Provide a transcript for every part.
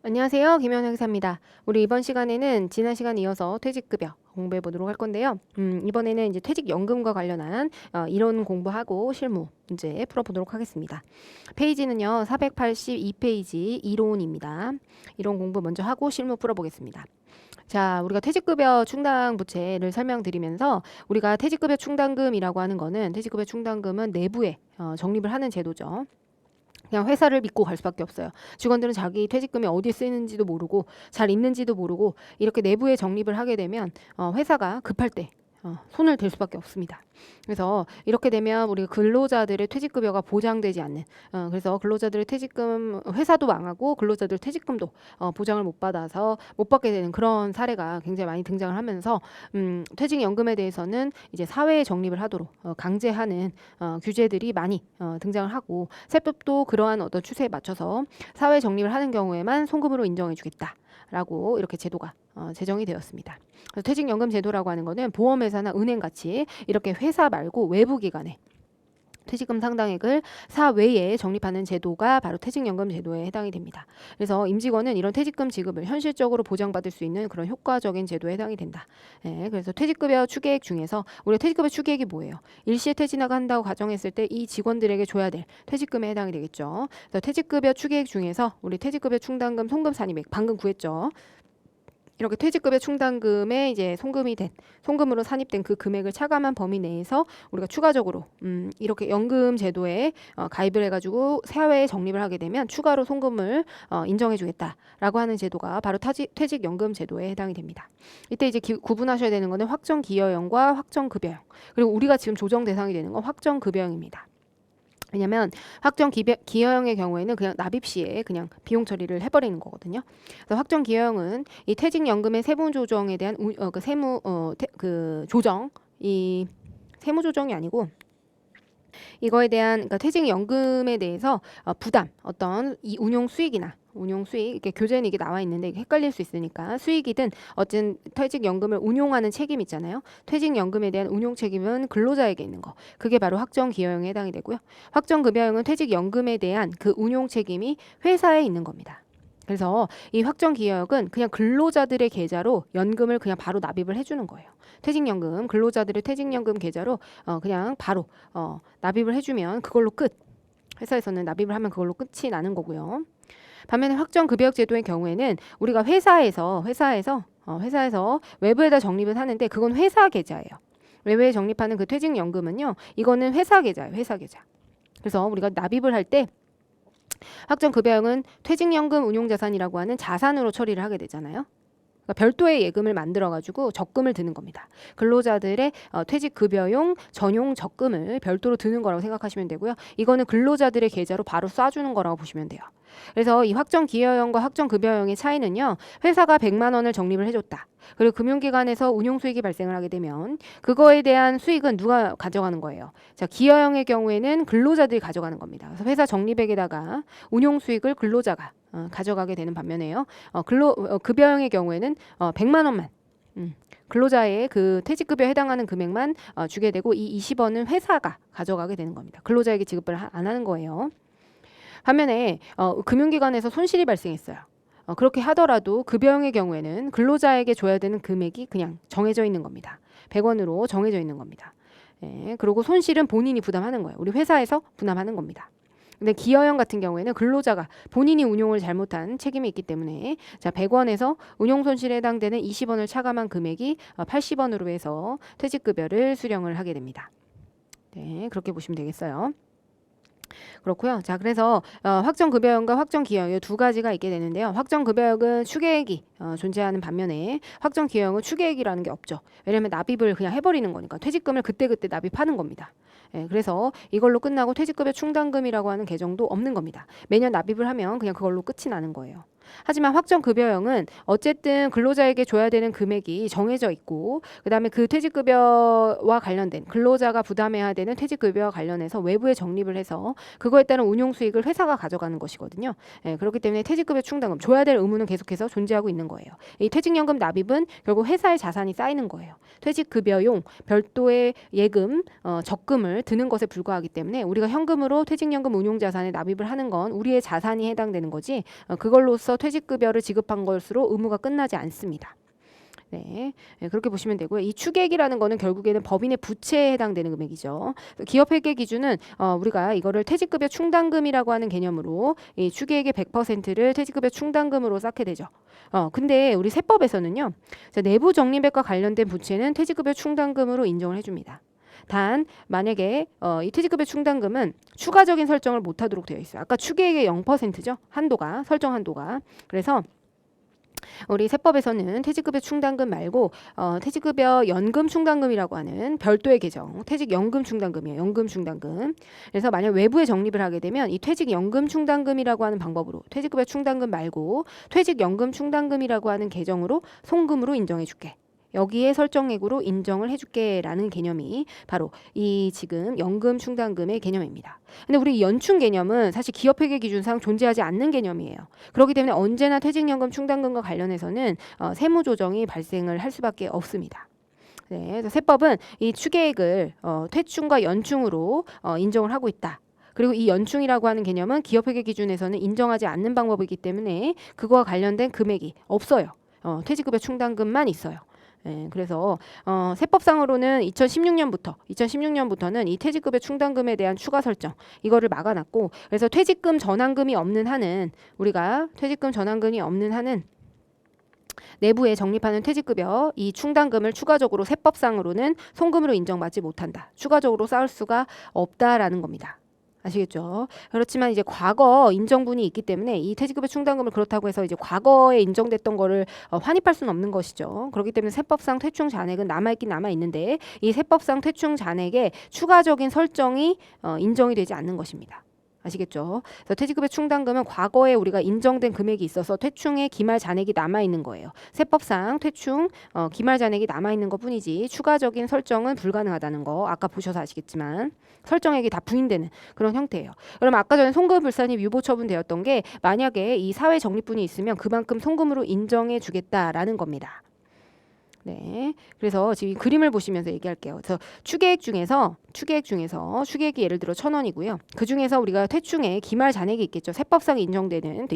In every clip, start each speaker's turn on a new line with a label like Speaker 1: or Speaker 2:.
Speaker 1: 안녕하세요. 김현우 기사입니다. 우리 이번 시간에는 지난 시간 이어서 퇴직급여 공부해 보도록 할 건데요. 이번에는 이제 퇴직연금과 관련한 이론 공부하고 실무 문제 풀어보도록 하겠습니다. 페이지는요, 482페이지 이론입니다. 이론 공부 먼저 하고 실무 풀어보겠습니다. 자, 우리가 퇴직급여 충당 부채를 설명드리면서 우리가 퇴직급여 충당금이라고 하는 거는 퇴직급여 충당금은 내부에 적립을 하는 제도죠. 그냥 회사를 믿고 갈 수밖에 없어요. 직원들은 자기 퇴직금이 어디에 쓰이는지도 모르고 잘 있는지도 모르고 이렇게 내부에 적립을 하게 되면 회사가 급할 때 손을 댈 수밖에 없습니다. 그래서 이렇게 되면 우리 근로자들의 퇴직급여가 보장되지 않는 그래서 근로자들의 퇴직금 회사도 망하고 근로자들 퇴직금도 보장을 못 받아서 못 받게 되는 그런 사례가 굉장히 많이 등장을 하면서 퇴직연금에 대해서는 이제 사회에 적립을 하도록 강제하는 규제들이 많이 등장을 하고 세법도 그러한 어떤 추세에 맞춰서 사회 적립을 하는 경우에만 송금으로 인정해주겠다. 라고 이렇게 제도가 제정이 되었습니다. 그래서 퇴직연금 제도라고 하는 거는 보험회사나 은행 같이 이렇게 회사 말고 외부 기관에 퇴직금 상당액을 사외에 적립하는 제도가 바로 퇴직연금 제도에 해당이 됩니다. 그래서 임직원은 이런 퇴직금 지급을 현실적으로 보장받을 수 있는 그런 효과적인 제도에 해당이 된다. 그래서 퇴직급여 추계액 중에서 우리가 퇴직급여 추계액이 뭐예요? 일시에 퇴직을 한다고 가정했을 때 이 직원들에게 줘야 될 퇴직금에 해당이 되겠죠. 그래서 퇴직급여 추계액 중에서 우리 퇴직급여 충당금 송금 산입액 방금 구했죠. 이렇게 퇴직급여 충당금에 이제 송금으로 산입된 그 금액을 차감한 범위 내에서 우리가 추가적으로 이렇게 연금 제도에 가입을 해가지고 사회에 적립을 하게 되면 추가로 송금을 인정해주겠다라고 하는 제도가 바로 퇴직연금 제도에 해당이 됩니다. 이때 이제 구분하셔야 되는 거는 확정기여형과 확정급여형, 그리고 우리가 지금 조정 대상이 되는 건 확정급여형입니다. 왜냐면 기여형의 경우에는 그냥 납입 시에 그냥 비용 처리를 해버리는 거거든요. 그래서 확정 기여형은 이 퇴직연금의 세무 조정에 대한 조정, 이 세무 조정이 아니고 이거에 대한 그러니까 퇴직연금에 대해서 부담, 어떤 이 운용 수익 이렇게 교재는 이게 나와 있는데 이게 헷갈릴 수 있으니까 수익이든 어쨌든 퇴직연금을 운용하는 책임 있잖아요. 퇴직연금에 대한 운용 책임은 근로자에게 있는 거. 그게 바로 확정기여형에 해당이 되고요. 확정급여형은 퇴직연금에 대한 그 운용 책임이 회사에 있는 겁니다. 그래서 이 확정기여형은 그냥 근로자들의 계좌로 연금을 그냥 바로 납입을 해주는 거예요. 퇴직연금, 근로자들의 퇴직연금 계좌로 그냥 바로 납입을 해주면 그걸로 끝. 회사에서는 납입을 하면 그걸로 끝이 나는 거고요. 반면에 확정급여형 제도의 경우에는 우리가 회사에서 외부에다 적립을 하는데 그건 회사 계좌예요. 외부에 적립하는 그 퇴직연금은요, 이거는 회사 계좌예요. 회사 계좌. 그래서 우리가 납입을 할 때 확정급여형은 퇴직연금 운용자산이라고 하는 자산으로 처리를 하게 되잖아요. 그러니까 별도의 예금을 만들어가지고 적금을 드는 겁니다. 근로자들의 퇴직급여용 전용 적금을 별도로 드는 거라고 생각하시면 되고요. 이거는 근로자들의 계좌로 바로 쏴주는 거라고 보시면 돼요. 그래서 이 확정기여형과 확정급여형의 차이는요. 회사가 100만 원을 적립을 해줬다. 그리고 금융기관에서 운용수익이 발생을 하게 되면 그거에 대한 수익은 누가 가져가는 거예요? 자, 기여형의 경우에는 근로자들이 가져가는 겁니다. 그래서 회사 적립액에다가 운용수익을 근로자가 가져가게 되는 반면에요. 급여형의 경우에는 100만 원만 근로자의 그 퇴직급여에 해당하는 금액만 주게 되고 이 20원은 회사가 가져가게 되는 겁니다. 근로자에게 지급을 안 하는 거예요. 반면에 금융기관에서 손실이 발생했어요. 그렇게 하더라도 급여형의 경우에는 근로자에게 줘야 되는 금액이 그냥 정해져 있는 겁니다. 100원으로 정해져 있는 겁니다. 그리고 손실은 본인이 부담하는 거예요. 우리 회사에서 부담하는 겁니다. 근데 기여형 같은 경우에는 근로자가 본인이 운용을 잘못한 책임이 있기 때문에 자 100원에서 운용 손실에 해당되는 20원을 차감한 금액이 80원으로 해서 퇴직급여를 수령을 하게 됩니다. 네, 그렇게 보시면 되겠어요. 그렇고요. 자, 그래서 확정급여형과 확정기여형 두 가지가 있게 되는데요. 확정급여형은 추계액이 존재하는 반면에 확정기여형은 추계액이라는 게 없죠. 왜냐하면 납입을 그냥 해버리는 거니까 퇴직금을 그때그때 납입하는 겁니다. 그래서 이걸로 끝나고 퇴직급여 충당금이라고 하는 개정도 없는 겁니다. 매년 납입을 하면 그냥 그걸로 끝이 나는 거예요. 하지만 확정급여형은 어쨌든 근로자에게 줘야 되는 금액이 정해져 있고 그다음에 그 퇴직급여와 관련된 근로자가 부담해야 되는 퇴직급여와 관련해서 외부에 적립을 해서 그거에 따른 운용수익을 회사가 가져가는 것이거든요. 그렇기 때문에 퇴직급여 충당금 줘야 될 의무는 계속해서 존재하고 있는 거예요. 이 퇴직연금 납입은 결국 회사의 자산이 쌓이는 거예요. 퇴직급여용 별도의 예금, 적금을 드는 것에 불과하기 때문에 우리가 현금으로 퇴직연금 운용자산에 납입을 하는 건 우리의 자산이 해당되는 거지 그걸로써 퇴직급여를 지급한 것으로 의무가 끝나지 않습니다. 네, 그렇게 보시면 되고요. 이 추계액이라는 거는 결국에는 법인의 부채에 해당되는 금액이죠. 기업회계 기준은 우리가 이거를 퇴직급여 충당금이라고 하는 개념으로 이 추계액의 100%를 퇴직급여 충당금으로 쌓게 되죠. 근데 우리 세법에서는요, 내부 적립액과 관련된 부채는 퇴직급여 충당금으로 인정을 해줍니다. 단 만약에 이 퇴직급여 충당금은 추가적인 설정을 못하도록 되어 있어요. 아까 추계액의 0%죠. 한도가 설정 한도가. 그래서 우리 세법에서는 퇴직급여 충당금 말고 퇴직급여 연금 충당금이라고 하는 별도의 계정, 퇴직연금 충당금이에요. 연금 충당금. 그래서 만약 외부에 적립을 하게 되면 이 퇴직연금 충당금이라고 하는 방법으로 퇴직급여 충당금 말고 퇴직연금 충당금이라고 하는 계정으로 송금으로 인정해 줄게. 여기에 설정액으로 인정을 해줄게 라는 개념이 바로 이 지금 연금 충당금의 개념입니다. 근데 우리 연충 개념은 사실 기업회계 기준상 존재하지 않는 개념이에요. 그렇기 때문에 언제나 퇴직연금 충당금과 관련해서는 세무조정이 발생을 할 수밖에 없습니다. 네, 그래서 세법은 이 추계액을 퇴충과 연충으로 인정을 하고 있다. 그리고 이 연충이라고 하는 개념은 기업회계 기준에서는 인정하지 않는 방법이기 때문에 그거와 관련된 금액이 없어요. 퇴직급여 충당금만 있어요. 네, 그래서 세법상으로는 2016년부터는 이 퇴직급여 충당금에 대한 추가 설정 이거를 막아놨고, 그래서 퇴직금 전환금이 없는 한은 우리가 퇴직금 전환금이 없는 한은 내부에 적립하는 퇴직급여 이 충당금을 추가적으로 세법상으로는 송금으로 인정받지 못한다. 추가적으로 쌓을 수가 없다라는 겁니다. 아시겠죠? 그렇지만 이제 과거 인정분이 있기 때문에 이 퇴직급여 충당금을 그렇다고 해서 이제 과거에 인정됐던 거를 환입할 수는 없는 것이죠. 그렇기 때문에 세법상 퇴충 잔액은 남아있긴 남아있는데 이 세법상 퇴충 잔액에 추가적인 설정이 인정이 되지 않는 것입니다. 아시겠죠? 그래서 퇴직급여 충당금은 과거에 우리가 인정된 금액이 있어서 퇴충의 기말 잔액이 남아있는 거예요. 세법상 퇴충 기말 잔액이 남아있는 것 뿐이지 추가적인 설정은 불가능하다는 거 아까 보셔서 아시겠지만 설정액이 다 부인되는 그런 형태예요. 그럼 아까 전에 송금불산입 유보 처분되었던 게 만약에 이 사회 적립분이 있으면 그만큼 송금으로 인정해 주겠다라는 겁니다. 네, 그래서 지금 이 그림을 보시면서 얘기할게요. 그래서 추계액 중에서 추계액이 예를 들어 1,000원이고요. 그 중에서 우리가 퇴충에 기말 잔액이 있겠죠. 세법상 인정된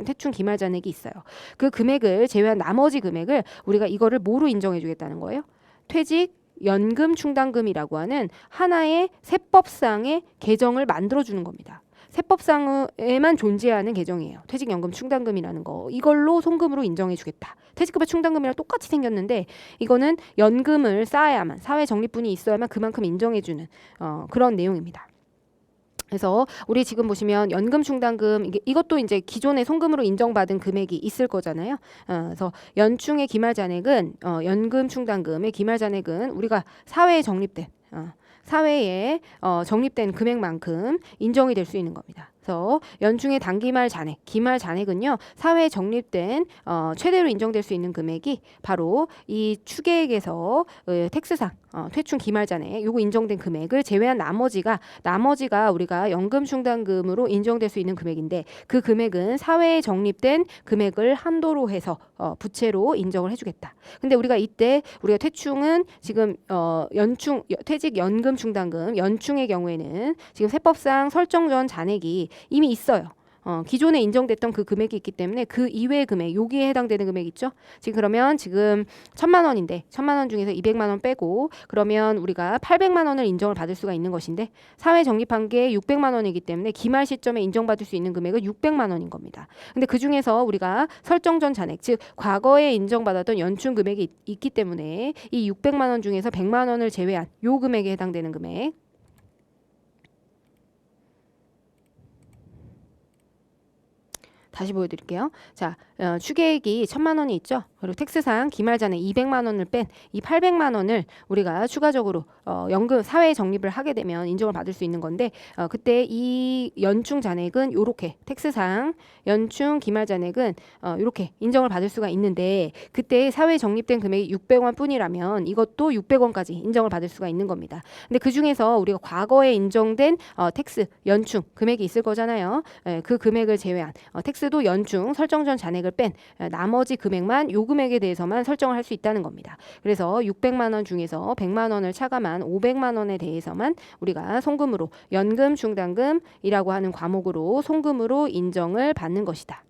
Speaker 1: 퇴충 기말 잔액이 있어요. 그 금액을 제외한 나머지 금액을 우리가 이거를 뭐로 인정해 주겠다는 거예요? 퇴직 연금 충당금이라고 하는 하나의 세법상의 계정을 만들어 주는 겁니다. 세법상에만 존재하는 계정이에요. 퇴직연금 충당금이라는 거. 이걸로 송금으로 인정해 주겠다. 퇴직급여 충당금이랑 똑같이 생겼는데 이거는 연금을 쌓아야만 사회 적립분이 있어야만 그만큼 인정해 주는 그런 내용입니다. 그래서 우리 지금 보시면 연금 충당금 이것도 이제 기존에 송금으로 인정받은 금액이 있을 거잖아요. 그래서 연충의 기말 잔액은 연금 충당금의 기말 잔액은 우리가 사회에 적립된 금액만큼 인정이 될 수 있는 겁니다. 그래서 연충의 단기말 잔액, 기말 잔액은요 사회에 적립된 최대로 인정될 수 있는 금액이 바로 이 추계액에서 텍스상 퇴충 기말 잔액 요거 인정된 금액을 제외한 나머지가 우리가 연금 충당금으로 인정될 수 있는 금액인데 그 금액은 사회에 적립된 금액을 한도로 해서 부채로 인정을 해주겠다. 근데 우리가 이때 우리가 퇴충은 지금 퇴직 연금 충당금 연충의 경우에는 지금 세법상 설정 전 잔액이 이미 있어요. 기존에 인정됐던 그 금액이 있기 때문에 그 이외의 금액, 여기에 해당되는 금액 있죠? 그러면 지금 1,000만 원인데 1,000만 원 중에서 200만 원 빼고 그러면 우리가 800만 원을 인정을 받을 수가 있는 것인데 사회 적립한 게 600만 원이기 때문에 기말 시점에 인정받을 수 있는 금액은 600만 원인 겁니다. 근데 그 중에서 우리가 설정 전 잔액, 즉 과거에 인정받았던 연충 금액이 있기 때문에 이 600만 원 중에서 100만 원을 제외한 요 금액에 해당되는 금액 다시 보여드릴게요. 자, 추계액이 1,000만 원이 있죠. 그리고 텍스상 기말 잔액 200만 원을 뺀 이 800만 원을 우리가 추가적으로 연금 사회에 적립을 하게 되면 인정을 받을 수 있는 건데 그때 이 연충 잔액은 요렇게 텍스상 연충 기말 잔액은 요렇게 인정을 받을 수가 있는데 그때 사회에 적립된 금액이 600원 뿐이라면 이것도 600원까지 인정을 받을 수가 있는 겁니다. 근데 그 중에서 우리가 과거에 인정된 텍스 연충 금액이 있을 거잖아요. 그 금액을 제외한 텍스도 연충 설정 전 잔액을 뺀 나머지 금액만 요 금액에 대해서만 설정을 할 수 있다는 겁니다. 그래서 600만 원 중에서 100만 원을 차감한 500만 원에 대해서만 우리가 송금으로 연금 충당금이라고 하는 과목으로 송금으로 인정을 받는 것이다.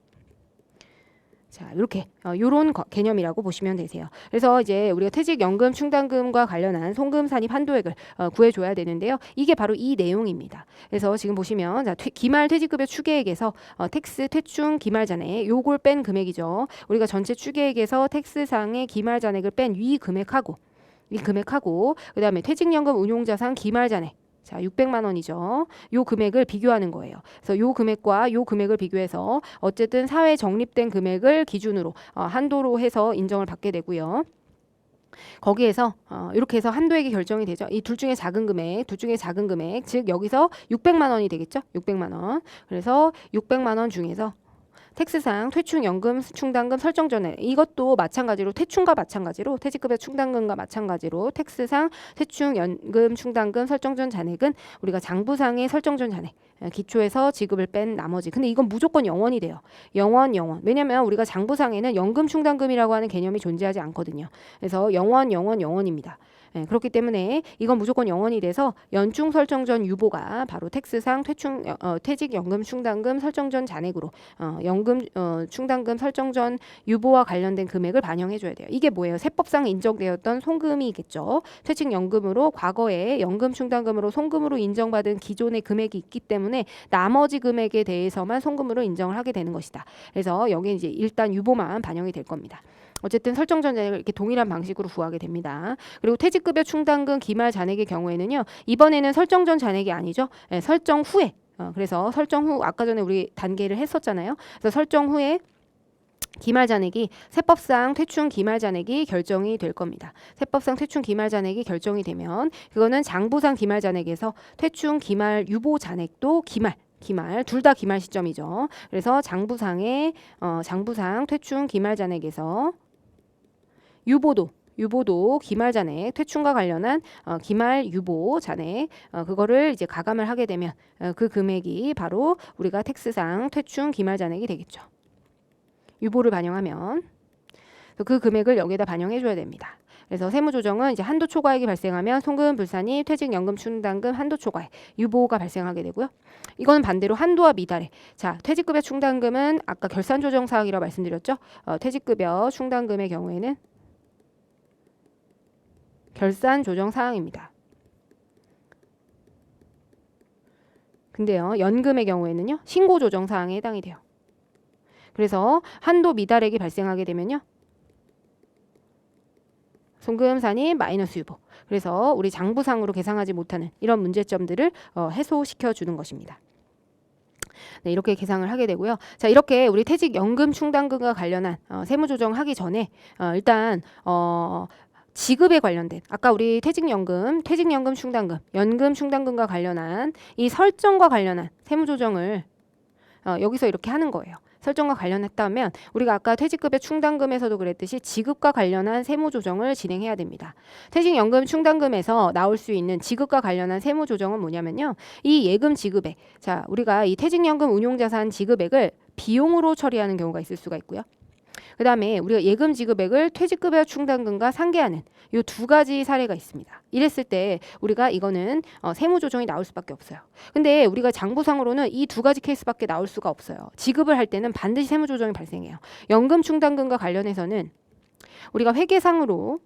Speaker 1: 자, 이렇게 요런 개념이라고 보시면 되세요. 그래서 이제 우리가 퇴직연금 충당금과 관련한 송금 산입 한도액을 구해줘야 되는데요. 이게 바로 이 내용입니다. 그래서 지금 보시면 자, 기말 퇴직급여 추계액에서 텍스 퇴충 기말 잔액 요걸 뺀 금액이죠. 우리가 전체 추계액에서 텍스상의 기말 잔액을 뺀 이 금액하고 그다음에 퇴직연금 운용자산 기말 잔액 자, 600만 원이죠. 요 금액을 비교하는 거예요. 그래서 요 금액과 요 금액을 비교해서 어쨌든 사회 적립된 금액을 기준으로 한도로 해서 인정을 받게 되고요. 거기에서 이렇게 해서 한도액이 결정이 되죠. 이 둘 중에 작은 금액, 즉 여기서 600만 원이 되겠죠. 600만 원. 그래서 600만 원 중에서 텍스상 퇴충연금 충당금 설정 전에 이것도 마찬가지로 퇴충과 마찬가지로 퇴직급여 충당금과 마찬가지로 텍스상 퇴충연금 충당금 설정 전 잔액은 우리가 장부상의 설정 전 잔액 기초에서 지급을 뺀 나머지 근데 이건 무조건 영원이 돼요. 영원 왜냐면 우리가 장부상에는 연금 충당금이라고 하는 개념이 존재하지 않거든요. 그래서 영원입니다. 그렇기 때문에 이건 무조건 영원이 돼서 연충 설정 전 유보가 바로 텍스상 퇴직연금 충당금 설정 전 잔액으로 연금 충당금 설정 전 유보와 관련된 금액을 반영해줘야 돼요. 이게 뭐예요? 세법상 인정되었던 송금이겠죠. 퇴직연금으로 과거에 연금 충당금으로 송금으로 인정받은 기존의 금액이 있기 때문에 나머지 금액에 대해서만 송금으로 인정을 하게 되는 것이다. 그래서 여기 이제 일단 유보만 반영이 될 겁니다. 어쨌든 설정 전 잔액을 이렇게 동일한 방식으로 구하게 됩니다. 그리고 퇴직급여 충당금 기말 잔액의 경우에는요. 이번에는 설정 전 잔액이 아니죠. 설정 후에 그래서 설정 후 아까 전에 우리 단계를 했었잖아요. 그래서 설정 후에 기말 잔액이 세법상 퇴충 기말 잔액이 결정이 될 겁니다. 세법상 퇴충 기말 잔액이 결정이 되면 그거는 장부상 기말 잔액에서 퇴충 기말 유보 잔액도 기말 둘 다 기말 시점이죠. 그래서 장부상 퇴충 기말 잔액에서 유보도 기말 잔액 퇴충과 관련한 기말 유보 잔액 그거를 이제 가감을 하게 되면 그 금액이 바로 우리가 텍스상 퇴충 기말 잔액이 되겠죠. 유보를 반영하면 그 금액을 여기에다 반영해 줘야 됩니다. 그래서 세무조정은 이제 한도 초과액이 발생하면 송금 불산이 퇴직연금 충당금 한도 초과액 유보가 발생하게 되고요. 이거는 반대로 한도와 미달액. 자, 퇴직급여 충당금은 아까 결산조정 사항이라고 말씀드렸죠. 퇴직급여 충당금의 경우에는 결산 조정 사항입니다. 근데요, 연금의 경우에는요, 신고 조정 사항에 해당이 돼요. 그래서 한도 미달액이 발생하게 되면요, 송금산이 마이너스 유보. 그래서 우리 장부상으로 계상하지 못하는 이런 문제점들을 해소시켜 주는 것입니다. 네, 이렇게 계상을 하게 되고요. 자, 이렇게 우리 퇴직연금 충당금과 관련한 세무조정하기 전에 일단 지급에 관련된 아까 우리 퇴직연금 충당금, 연금 충당금과 관련한 이 설정과 관련한 세무조정을 여기서 이렇게 하는 거예요. 설정과 관련했다면 우리가 아까 퇴직급여 충당금에서도 그랬듯이 지급과 관련한 세무조정을 진행해야 됩니다. 퇴직연금 충당금에서 나올 수 있는 지급과 관련한 세무조정은 뭐냐면요. 이 예금 지급액, 자 우리가 이 퇴직연금 운용자산 지급액을 비용으로 처리하는 경우가 있을 수가 있고요. 그 다음에 우리가 예금 지급액을 퇴직급여 충당금과 상계하는 이 두 가지 사례가 있습니다. 이랬을 때 우리가 이거는 세무조정이 나올 수밖에 없어요. 근데 우리가 장부상으로는 이 두 가지 케이스밖에 나올 수가 없어요. 지급을 할 때는 반드시 세무조정이 발생해요. 연금 충당금과 관련해서는 우리가 회계상으로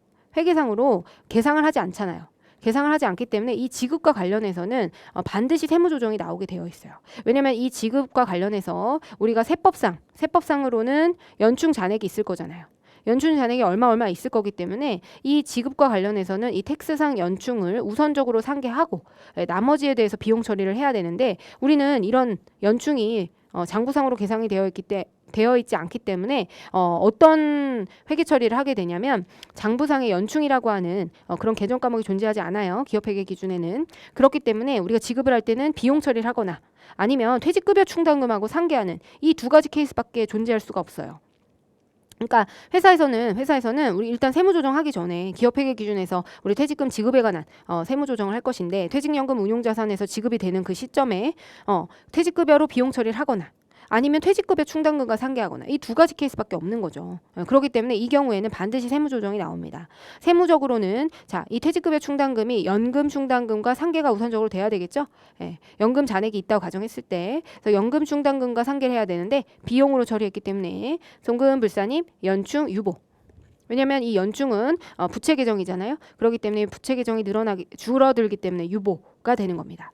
Speaker 1: 계상을 하지 않잖아요. 계상을 하지 않기 때문에 이 지급과 관련해서는 반드시 세무조정이 나오게 되어 있어요. 왜냐하면 이 지급과 관련해서 우리가 세법상으로는 연충 잔액이 있을 거잖아요. 연충 잔액이 얼마 있을 거기 때문에 이 지급과 관련해서는 이 텍스상 연충을 우선적으로 상계하고 나머지에 대해서 비용 처리를 해야 되는데 우리는 이런 연충이 장부상으로 계상이 되어 있지 않기 때문에 어떤 회계 처리를 하게 되냐면 장부상의 연충이라고 하는 그런 계정 과목이 존재하지 않아요. 기업회계 기준에는. 그렇기 때문에 우리가 지급을 할 때는 비용 처리를 하거나 아니면 퇴직급여 충당금하고 상계하는 이 두 가지 케이스밖에 존재할 수가 없어요. 그러니까 회사에서는 우리 일단 세무조정하기 전에 기업회계 기준에서 우리 퇴직금 지급에 관한 세무조정을 할 것인데 퇴직연금 운용자산에서 지급이 되는 그 시점에 퇴직급여로 비용 처리를 하거나 아니면 퇴직급여 충당금과 상계하거나 이 두 가지 케이스밖에 없는 거죠. 그렇기 때문에 이 경우에는 반드시 세무조정이 나옵니다. 세무적으로는 자, 이 퇴직급여 충당금이 연금 충당금과 상계가 우선적으로 돼야 되겠죠. 예, 연금 잔액이 있다고 가정했을 때 그래서 연금 충당금과 상계를 해야 되는데 비용으로 처리했기 때문에 송금 불산입 연충 유보. 왜냐하면 이 연충은 부채 계정이잖아요. 그렇기 때문에 부채 계정이 줄어들기 때문에 유보가 되는 겁니다.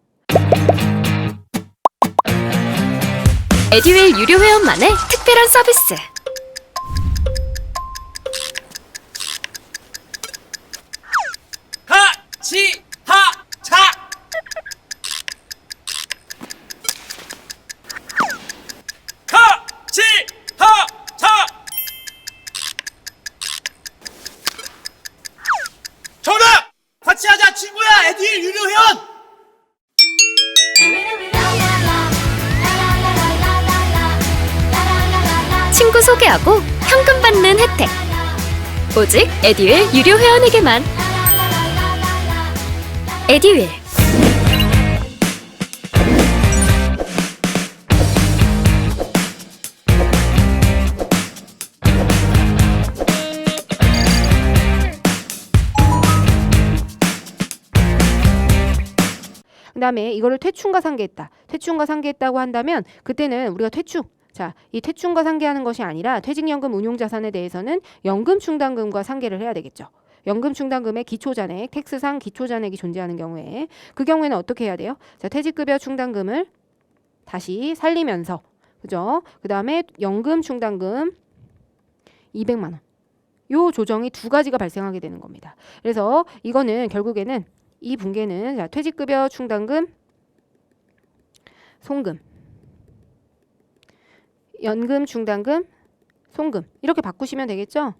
Speaker 2: 에듀윌 유료 회원만의 특별한 서비스.
Speaker 3: 같이 하자. 같이 하자. 정답! 같이 하자 친구야. 에듀윌 유료 회원.
Speaker 2: 친구 소개하고 현금 받는 혜택. 오직 에듀윌 유료 회원에게만. 에듀윌.
Speaker 1: 그다음에 이거를 퇴충과 상계했다. 퇴충과 상계했다고 한다면 그때는 우리가 퇴충. 자, 이 퇴충과 상계하는 것이 아니라 퇴직연금 운용자산에 대해서는 연금 충당금과 상계를 해야 되겠죠. 연금 충당금의 기초잔액, 텍스상 기초잔액이 존재하는 경우에 그 경우에는 어떻게 해야 돼요? 자, 퇴직급여 충당금을 다시 살리면서 그죠? 그다음에 연금 충당금 200만 원. 요 조정이 두 가지가 발생하게 되는 겁니다. 그래서 이거는 결국에는 이 붕괴는 자, 퇴직급여 충당금 송금 연금 충당금 송금 이렇게 바꾸시면 되겠죠.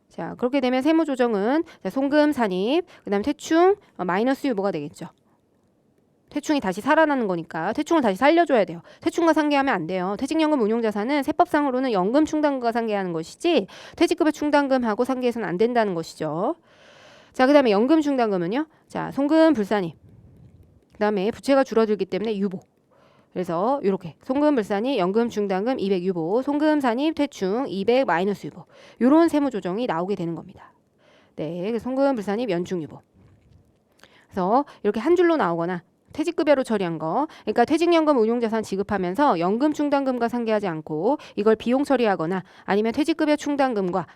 Speaker 1: 자, 그렇게 되면 세무조정은 자, 송금 산입 그다음 퇴충 마이너스 유보가 되겠죠. 퇴충이 다시 살아나는 거니까 퇴충을 다시 살려줘야 돼요. 퇴충과 상계하면 안 돼요. 퇴직연금 운용자산은 세법상으로는 연금 충당금과 상계하는 것이지 퇴직급여 충당금하고 상계해서는 안 된다는 것이죠. 자, 그다음에 연금 충당금은요. 자, 송금 불산입 그다음에 부채가 줄어들기 때문에 유보. 그래서 이렇게 송금 불산입 연금 충당금 200 유보, 송금 산입 퇴충 200 마이너스 유보. 요런 세무 조정이 나오게 되는 겁니다. 네, 송금 불산입 연충 유보. 그래서 이렇게 한 줄로 나오거나 퇴직급여로 처리한 거, 그러니까 퇴직연금 운용자산 지급하면서 연금 충당금과 상계하지 않고 이걸 비용 처리하거나 아니면 퇴직급여 충당금과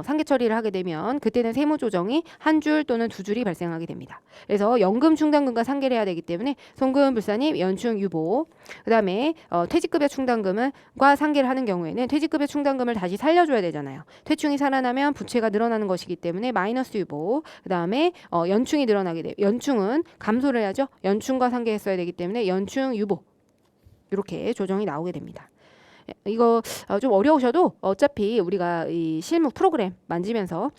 Speaker 1: 상계 처리를 하게 되면 그때는 세무조정이 한 줄 또는 두 줄이 발생하게 됩니다. 그래서 연금 충당금과 상계를 해야 되기 때문에 송금 불산입 연충 유보. 그다음에 퇴직급여 충당금과 상계를 하는 경우에는 퇴직급여 충당금을 다시 살려줘야 되잖아요. 퇴충이 살아나면 부채가 늘어나는 것이기 때문에 마이너스 유보. 그다음에 연충이 늘어나게 돼요. 연충은 감소를 해야죠. 연충과 상계했어야 되기 때문에 연충 유보 이렇게 조정이 나오게 됩니다. 이거 좀 어려우셔도 어차피 우리가 이 실무 프로그램 만지면서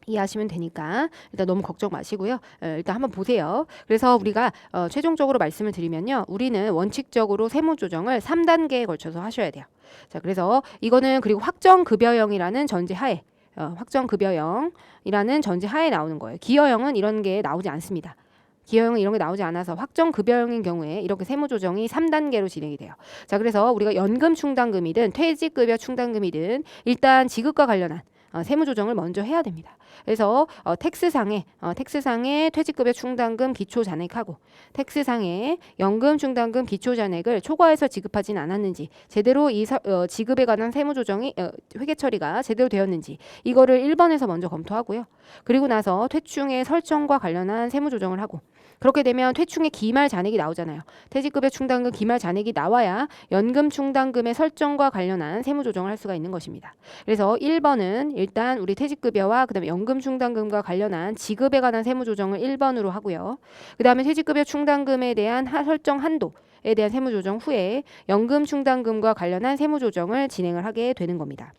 Speaker 1: 이해하시면 되니까 일단 너무 걱정 마시고요. 일단 한번 보세요. 그래서 우리가 최종적으로 말씀을 드리면요. 우리는 원칙적으로 세무조정을 3단계에 걸쳐서 하셔야 돼요. 자, 그래서 이거는 그리고 확정급여형이라는 전제하에 확정급여형이라는 전제하에 나오는 거예요. 기여형은 이런 게 나오지 않습니다. 기여형은 이런 게 나오지 않아서 확정급여형인 경우에 이렇게 세무조정이 3단계로 진행이 돼요. 자, 그래서 우리가 연금 충당금이든 퇴직급여 충당금이든 일단 지급과 관련한 세무조정을 먼저 해야 됩니다. 그래서 텍스상에 퇴직급여 충당금 기초잔액하고 텍스상에 연금 충당금 기초잔액을 초과해서 지급하진 않았는지 제대로 이 지급에 관한 세무조정이 회계 처리가 제대로 되었는지 이거를 1번에서 먼저 검토하고요. 그리고 나서 퇴충의 설정과 관련한 세무조정을 하고 그렇게 되면 퇴충의 기말 잔액이 나오잖아요. 퇴직급여 충당금 기말 잔액이 나와야 연금 충당금의 설정과 관련한 세무조정을 할 수가 있는 것입니다. 그래서 1번은 일단 우리 퇴직급여와 그다음에 연금 충당금과 관련한 지급에 관한 세무조정을 1번으로 하고요. 그다음에 퇴직급여 충당금에 대한 설정 한도에 대한 세무조정 후에 연금 충당금과 관련한 세무조정을 진행을 하게 되는 겁니다.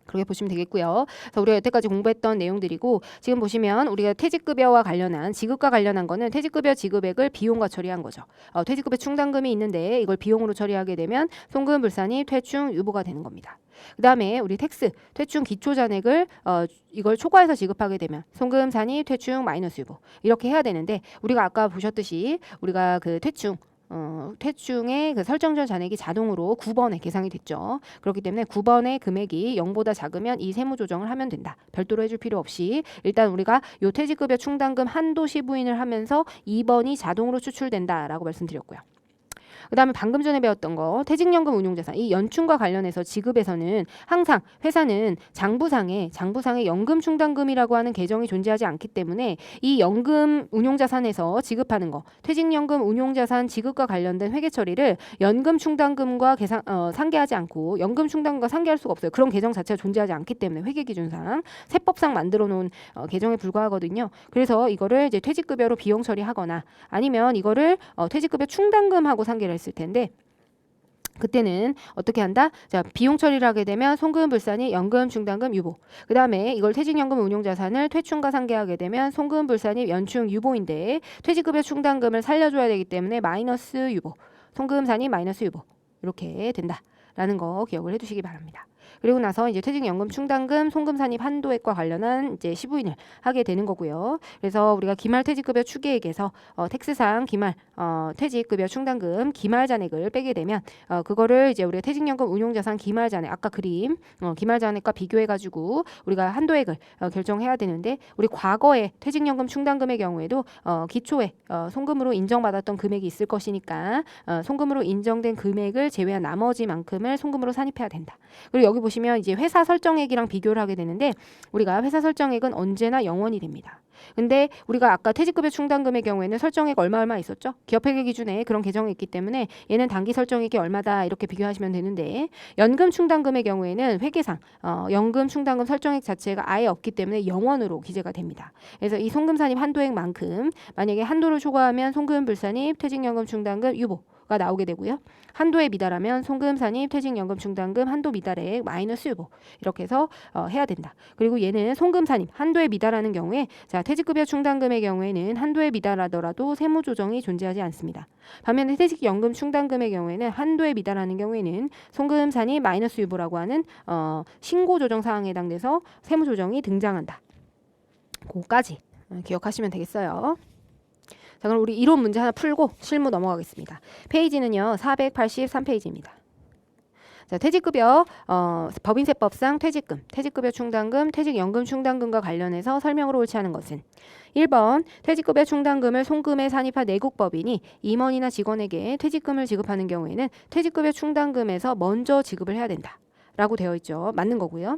Speaker 1: 그렇게 보시면 되겠고요. 그래서 우리가 여태까지 공부했던 내용들이고 지금 보시면 우리가 퇴직급여와 관련한 지급과 관련한 거는 퇴직급여 지급액을 비용과 처리한 거죠. 퇴직급여 충당금이 있는데 이걸 비용으로 처리하게 되면 송금 불산입 퇴충 유보가 되는 겁니다. 그 다음에 우리 텍스 퇴충 기초잔액을 이걸 초과해서 지급하게 되면 송금 산입 퇴충 마이너스 유보 이렇게 해야 되는데 우리가 아까 보셨듯이 우리가 그 퇴충 퇴충의 그 설정전 잔액이 자동으로 9번에 계산이 됐죠. 그렇기 때문에 9번의 금액이 0보다 작으면 이 세무 조정을 하면 된다. 별도로 해줄 필요 없이 일단 우리가 요 퇴직급여 충당금 한도 시부인을 하면서 2번이 자동으로 추출된다라고 말씀드렸고요. 그 다음에 방금 전에 배웠던 거 퇴직연금 운용자산 이 연충과 관련해서 지급에서는 항상 회사는 장부상에 연금 충당금이라고 하는 계정이 존재하지 않기 때문에 이 연금 운용자산에서 지급하는 거 퇴직연금 운용자산 지급과 관련된 회계 처리를 연금 충당금과 상계하지 않고 연금 충당금과 상계할 수가 없어요. 그런 계정 자체가 존재하지 않기 때문에 회계 기준상 세법상 만들어 놓은 계정에 불과하거든요. 그래서 이거를 이제 퇴직급여로 비용 처리하거나 아니면 이거를 퇴직급여 충당금하고 상계를 했을 텐데 그때는 어떻게 한다? 자, 비용 처리를 하게 되면 송금불산이 연금 충당금 유보. 그 다음에 이걸 퇴직연금 운용자산을 퇴충과 상계하게 되면 송금불산이 연충 유보인데 퇴직급여 충당금을 살려줘야 되기 때문에 마이너스 유보. 송금산이 마이너스 유보. 이렇게 된다라는 거 기억을 해두시기 바랍니다. 그리고 나서 이제 퇴직연금 충당금 송금산입 한도액과 관련한 이제 시부인을 하게 되는 거고요. 그래서 우리가 기말 퇴직급여 추계액에서 텍스상 기말 퇴직급여 충당금 기말 잔액을 빼게 되면 그거를 이제 우리가 퇴직연금 운용자산 기말 잔액 아까 그림 기말 잔액과 비교해가지고 우리가 한도액을 결정해야 되는데 우리 과거에 퇴직연금 충당금의 경우에도 기초에 송금으로 인정받았던 금액이 있을 것이니까 송금으로 인정된 금액을 제외한 나머지만큼을 송금으로 산입해야 된다. 그리고 여기 보시면 이제 회사 설정액이랑 비교를 하게 되는데 우리가 회사 설정액은 언제나 0원이 됩니다. 근데 우리가 아까 퇴직급여 충당금의 경우에는 설정액 얼마 있었죠? 기업회계 기준에 그런 계정이 있기 때문에 얘는 단기 설정액이 얼마다 이렇게 비교하시면 되는데 연금 충당금의 경우에는 회계상 연금 충당금 설정액 자체가 아예 없기 때문에 0원으로 기재가 됩니다. 그래서 이 송금산입 한도액만큼 만약에 한도를 초과하면 송금불산입 퇴직연금 충당금 유보가 나오게 되고요. 한도에 미달하면 송금산입 퇴직연금 충당금 한도 미달액 마이너스 유보 이렇게 해서 해야 된다. 그리고 얘는 송금산입 한도에 미달하는 경우에 자 퇴직급여 충당금의 경우에는 한도에 미달하더라도 세무조정이 존재하지 않습니다. 반면에 퇴직연금 충당금의 경우에는 한도에 미달하는 경우에는 송금산입 마이너스 유보라고 하는 신고조정 사항에 해당돼서 세무조정이 등장한다. 그거까지 기억하시면 되겠어요. 자, 그럼 우리 이론 문제 하나 풀고 실무 넘어가겠습니다. 페이지는요 483페이지입니다. 자, 퇴직급여 법인세법상 퇴직금, 퇴직급여 충당금, 퇴직연금 충당금과 관련해서 설명으로 옳지 않은 것은 1번 퇴직급여 충당금을 송금에 산입한 내국법인이 임원이나 직원에게 퇴직금을 지급하는 경우에는 퇴직급여 충당금에서 먼저 지급을 해야 된다 라고 되어 있죠. 맞는 거고요.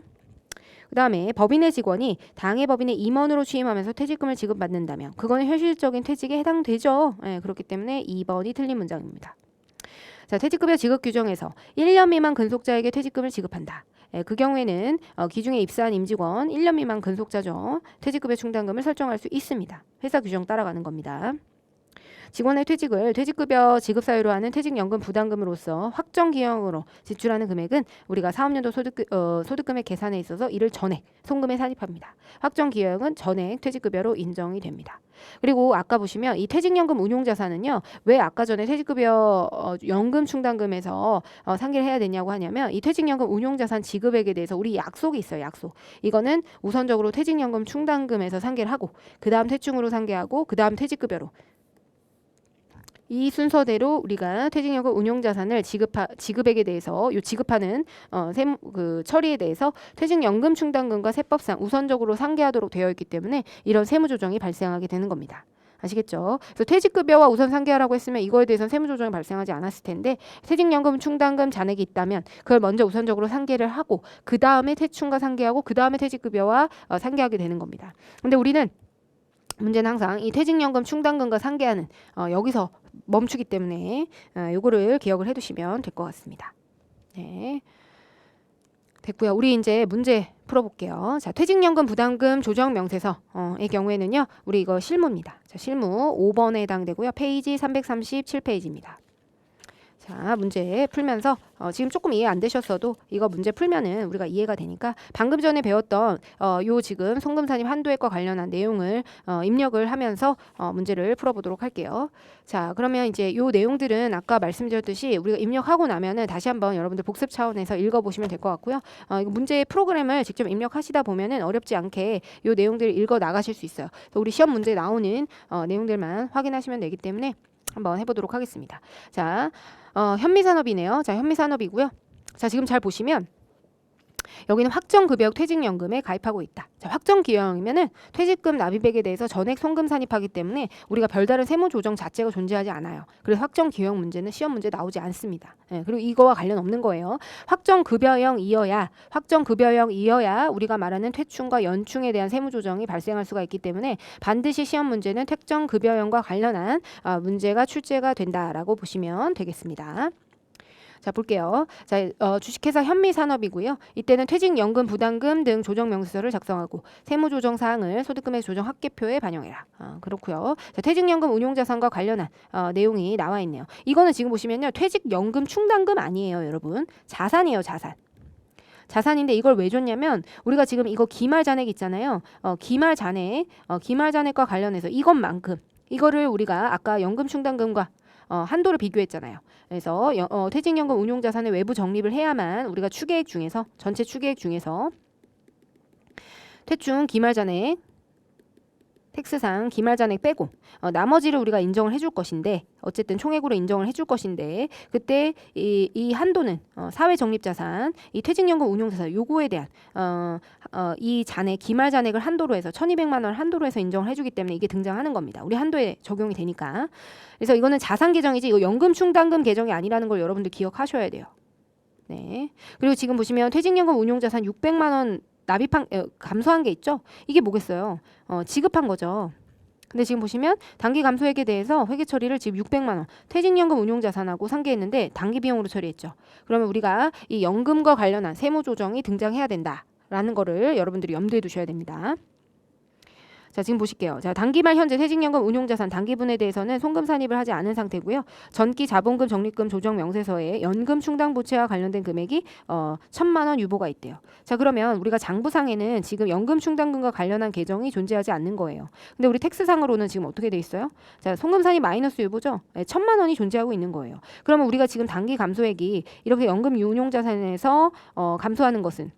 Speaker 1: 그 다음에 법인의 직원이 당해 법인의 임원으로 취임하면서 퇴직금을 지급받는다면 그거는 현실적인 퇴직에 해당되죠. 그렇기 때문에 2번이 틀린 문장입니다. 자, 퇴직급여 지급 규정에서 1년 미만 근속자에게 퇴직금을 지급한다. 그 경우에는 기중에 입사한 임직원 1년 미만 근속자죠. 퇴직급여 충당금을 설정할 수 있습니다. 회사 규정 따라가는 겁니다. 직원의 퇴직을 퇴직급여 지급 사유로 하는 퇴직연금 부담금으로서 확정 기형으로 지출하는 금액은 우리가 사업연도 소득금액 계산에 있어서 이를 전액 송금에 산입합니다. 확정 기형은 전액 퇴직급여로 인정이 됩니다. 그리고 아까 보시면 이 퇴직연금 운용자산은요. 왜 아까 전에 퇴직급여 연금 충당금에서 상계를 해야 되냐고 하냐면 이 퇴직연금 운용자산 지급액에 대해서 우리 약속이 있어요. 약속. 이거는 우선적으로 퇴직연금 충당금에서 상계를 하고 그 다음 퇴충으로 상계하고 그 다음 퇴직급여로 이 순서대로 우리가 퇴직연금 운용자산을 지급액에 대해서 요 지급하는 처리에 대해서 퇴직연금 충당금과 세법상 우선적으로 상계하도록 되어 있기 때문에 이런 세무조정이 발생하게 되는 겁니다. 아시겠죠? 그래서 퇴직급여와 우선 상계하라고 했으면 이거에 대해서는 세무조정이 발생하지 않았을 텐데 퇴직연금 충당금 잔액이 있다면 그걸 먼저 우선적으로 상계를 하고 그 다음에 퇴충과 상계하고 그 다음에 퇴직급여와 상계하게 되는 겁니다. 근데 우리는 문제는 항상 이 퇴직연금 충당금과 상계하는 여기서 멈추기 때문에 요거를 기억을 해두시면 될 것 같습니다. 네, 됐고요. 우리 이제 문제 풀어볼게요. 자, 퇴직연금 부담금 조정 명세서의 경우에는요. 우리 이거 실무입니다. 자, 실무 5번에 해당되고요. 페이지 337페이지입니다. 자, 문제 풀면서 지금 조금 이해 안 되셨어도 이거 문제 풀면은 우리가 이해가 되니까 방금 전에 배웠던 요 지금 송금산입 한도액과 관련한 내용을 입력을 하면서 문제를 풀어보도록 할게요. 자, 그러면 이제 요 내용들은 아까 말씀드렸듯이 우리가 입력하고 나면은 다시 한번 여러분들 복습 차원에서 읽어보시면 될 것 같고요. 이거 문제 프로그램을 직접 입력하시다 보면은 어렵지 않게 요 내용들을 읽어 나가실 수 있어요. 우리 시험 문제에 나오는 내용들만 확인하시면 되기 때문에 한번 해보도록 하겠습니다. 자, 현미산업이네요. 자, 현미산업이고요. 자, 지금 잘 보시면 여기는 확정급여형 퇴직연금에 가입하고 있다. 자, 확정기여형이면은 퇴직금 납입액에 대해서 전액 송금 산입하기 때문에 우리가 별다른 세무 조정 자체가 존재하지 않아요. 그래서 확정기여형 문제는 시험 문제 나오지 않습니다. 예, 그리고 이거와 관련 없는 거예요. 확정급여형이어야 우리가 말하는 퇴충과 연충에 대한 세무 조정이 발생할 수가 있기 때문에 반드시 시험 문제는 특정급여형과 관련한 문제가 출제가 된다라고 보시면 되겠습니다. 자, 볼게요. 자, 주식회사 현미산업이고요. 이때는 퇴직연금, 부담금 등 조정명세서를 작성하고 세무조정 사항을 소득금액 조정 합계표에 반영해라. 그렇고요. 자, 퇴직연금 운용자산과 관련한 내용이 나와 있네요. 이거는 지금 보시면요. 퇴직연금 충당금 아니에요, 여러분. 자산이에요, 자산. 자산인데 이걸 왜 줬냐면 우리가 지금 이거 기말잔액 있잖아요. 기말잔액과 관련해서 이것만큼 이거를 우리가 아까 연금 충당금과 한도를 비교했잖아요. 그래서 퇴직연금 운용자산의 외부 적립을 해야만 우리가 추계액 중에서 전체 추계액 중에서 퇴충 기말잔액 텍스상 기말잔액 빼고 나머지를 우리가 인정을 해줄 것인데 어쨌든 총액으로 인정을 해줄 것인데 그때 이 한도는 사회적립자산, 이 퇴직연금 운용자산 요거에 대한 이 잔액 기말잔액을 한도로 해서 1,200만 원 한도로 해서 인정을 해주기 때문에 이게 등장하는 겁니다. 우리 한도에 적용이 되니까. 그래서 이거는 자산 계정이지 이거 연금 충당금 계정이 아니라는 걸 여러분들 기억하셔야 돼요. 네. 그리고 지금 보시면 퇴직연금 운용자산 600만 원 감소한 게 있죠. 이게 뭐겠어요? 지급한 거죠. 근데 지금 보시면 단기 감소액에 대해서 회계 처리를 지금 600만 원 퇴직연금 운용자산하고 상계했는데 단기 비용으로 처리했죠. 그러면 우리가 이 연금과 관련한 세무 조정이 등장해야 된다라는 거를 여러분들이 염두에 두셔야 됩니다. 자, 지금 보실게요. 자, 단기말 현재 퇴직연금 운용자산 단기분에 대해서는 송금 산입을 하지 않은 상태고요. 전기 자본금 적립금 조정 명세서에 연금 충당 부채와 관련된 금액이 1,000만 원 유보가 있대요. 자, 그러면 우리가 장부상에는 지금 연금 충당금과 관련한 계정이 존재하지 않는 거예요. 근데 우리 텍스상으로는 지금 어떻게 돼 있어요? 자, 송금 산입 마이너스 유보죠. 1,000만 원이 존재하고 있는 거예요. 그러면 우리가 지금 단기 감소액이 이렇게 연금 운용자산에서 감소하는 것은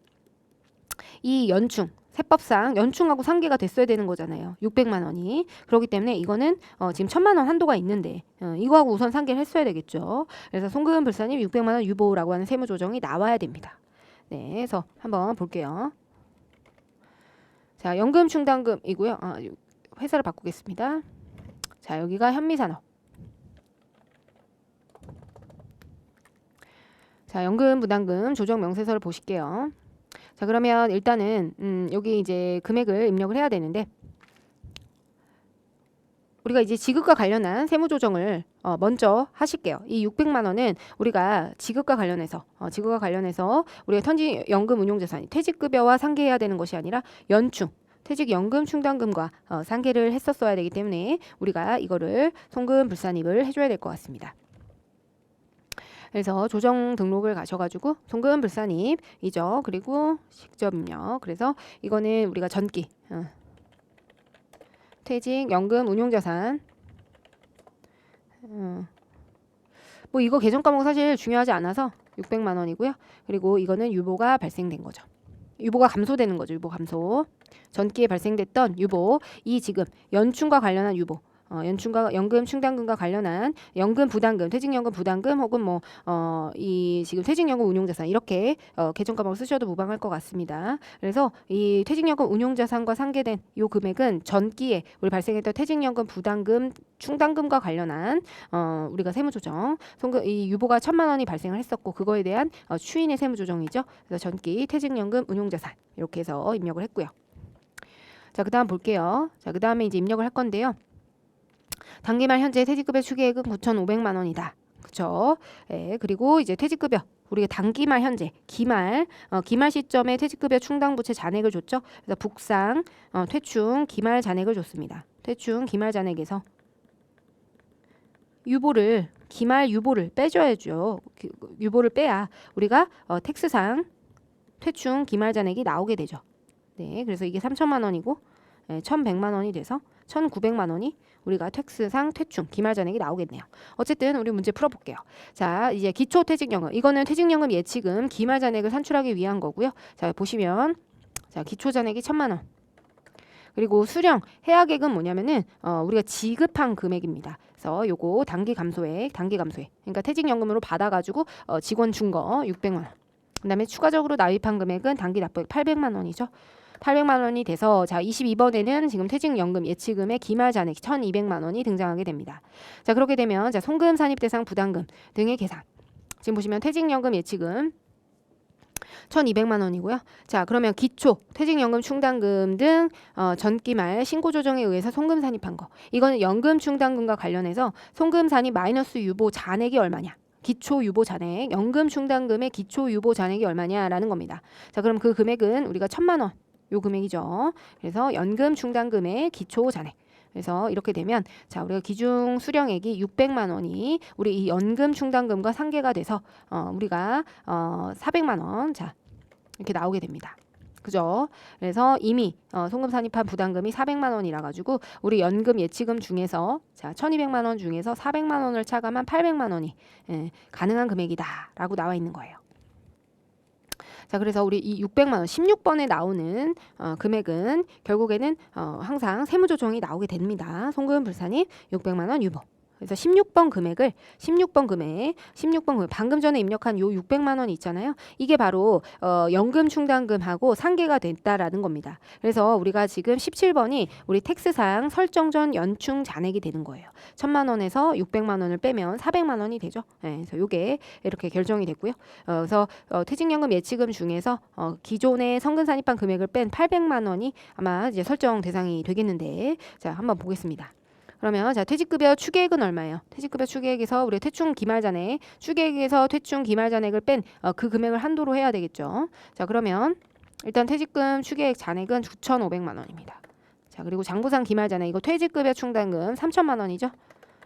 Speaker 1: 이 연충 세법상 연충하고 상계가 됐어야 되는 거잖아요. 600만 원이. 그렇기 때문에 이거는 지금 1,000만 원 한도가 있는데 이거하고 우선 상계를 했어야 되겠죠. 그래서 송금 불산입 600만 원 유보라고 하는 세무 조정이 나와야 됩니다. 네, 그래서 한번 볼게요. 자, 연금 충당금이고요. 회사를 바꾸겠습니다. 자, 여기가 현미산업. 자, 연금 부담금 조정 명세서를 보실게요. 자, 그러면 일단은 여기 이제 금액을 입력을 해야 되는데 우리가 이제 지급과 관련한 세무 조정을 먼저 하실게요. 이 600만 원은 우리가 지급과 관련해서 우리가 퇴직연금 운용자산이 퇴직급여와 상계해야 되는 것이 아니라 연충 퇴직연금 충당금과 상계를 했었어야 되기 때문에 우리가 이거를 송금 불산입을 해줘야 될 것 같습니다. 그래서 조정 등록을 가셔가지고 송금 불산입이죠. 그리고 직접 입력. 그래서 이거는 우리가 전기 퇴직연금 운용자산 뭐 이거 계정 과목 사실 중요하지 않아서 600만 원이고요. 그리고 이거는 유보가 발생된 거죠. 유보가 감소되는 거죠. 유보 감소. 전기에 발생됐던 유보 이 지금 연충과 관련한 유보 연충과 연금 충당금과 관련한 연금 부담금, 퇴직연금 부담금 혹은 이 지금 퇴직연금 운용자산 이렇게 계정 과목을 쓰셔도 무방할 것 같습니다. 그래서 이 퇴직연금 운용자산과 상계된 이 금액은 전기에 우리 발생했던 퇴직연금 부담금, 충당금과 관련한 우리가 세무조정, 이 유보가 1,000만 원이 발생을 했었고 그거에 대한 추인의 세무조정이죠. 그래서 전기, 퇴직연금 운용자산 이렇게 해서 입력을 했고요. 자, 그다음 볼게요. 자, 그다음에 이제 입력을 할 건데요. 단기말 현재 퇴직급여 추계액은 9,500만 원이다. 그렇죠? 예, 그리고 이제 퇴직급여 우리가 단기말 현재 기말 시점에 퇴직급여 충당부채 잔액을 줬죠. 그래서 북상 퇴충 기말 잔액을 줬습니다. 퇴충 기말 잔액에서 기말 유보를 빼줘야죠. 유보를 빼야 우리가 텍스상 퇴충 기말 잔액이 나오게 되죠. 네, 그래서 이게 3,000만 원이고 1,100만 원이 돼서 1,900만 원이 우리가 텍스상 퇴충 기말 잔액이 나오겠네요. 어쨌든 우리 문제 풀어볼게요. 자, 이제 기초퇴직연금 이거는 퇴직연금 예치금 기말 잔액을 산출하기 위한 거고요. 자, 보시면 자 기초 잔액이 1,000만 원. 그리고 수령 해약액은 뭐냐면은 우리가 지급한 금액입니다. 그래서 요거 단기 감소액. 그러니까 퇴직연금으로 받아가지고 직원 준 거 600만 원. 그다음에 추가적으로 납입한 금액은 단기 납부액 800만 원이죠. 800만 원이 돼서 자 22번에는 지금 퇴직연금 예치금의 기말 잔액 1,200만 원이 등장하게 됩니다. 자 그렇게 되면 자 송금 산입 대상 부담금 등의 계산. 지금 보시면 퇴직연금 예치금 1,200만 원이고요. 자 그러면 기초, 퇴직연금 충당금 등 전기 말 신고 조정에 의해서 송금 산입한 거. 이거는 연금 충당금과 관련해서 송금 산입 마이너스 유보 잔액이 얼마냐. 기초 유보 잔액, 연금 충당금의 기초 유보 잔액이 얼마냐라는 겁니다. 자 그럼 그 금액은 우리가 1,000만 원. 요 금액이죠. 그래서 연금 충당금의 기초 잔액. 그래서 이렇게 되면 자 우리가 기준 수령액이 600만 원이 우리 이 연금 충당금과 상계가 돼서 우리가 400만 원 자 이렇게 나오게 됩니다. 그죠? 그래서 이미 송금 산입한 부담금이 400만 원이라 가지고 우리 연금 예치금 중에서 자 1,200만 원 중에서 400만 원을 차감한 800만 원이 가능한 금액이다라고 나와 있는 거예요. 자 그래서 우리 이 600만 원 16번에 나오는 금액은 결국에는 항상 세무조정이 나오게 됩니다. 송금 불산입 600만 원 유보. 그래서 16번 금액 방금 전에 입력한 요 600만 원이 있잖아요. 이게 바로 연금 충당금하고 상계가 됐다라는 겁니다. 그래서 우리가 지금 17번이 우리 텍스상 설정 전 연충 잔액이 되는 거예요. 1,000만 원에서 600만 원을 빼면 400만 원이 되죠. 네, 그래서 요게 이렇게 결정이 됐고요. 그래서 퇴직연금 예치금 중에서 기존에 성금 산입한 금액을 뺀 800만 원이 아마 이제 설정 대상이 되겠는데 자 한번 보겠습니다. 그러면 자 퇴직급여 추계액은 얼마예요? 퇴직급여 추계액에서 우리 퇴충 기말잔액 추계액에서 퇴충 기말잔액을 뺀 그 금액을 한도로 해야 되겠죠. 자 그러면 일단 퇴직금 추계액 잔액은 9,500만 원입니다. 자 그리고 장부상 기말잔액 이거 퇴직급여 충당금 3,000만 원이죠.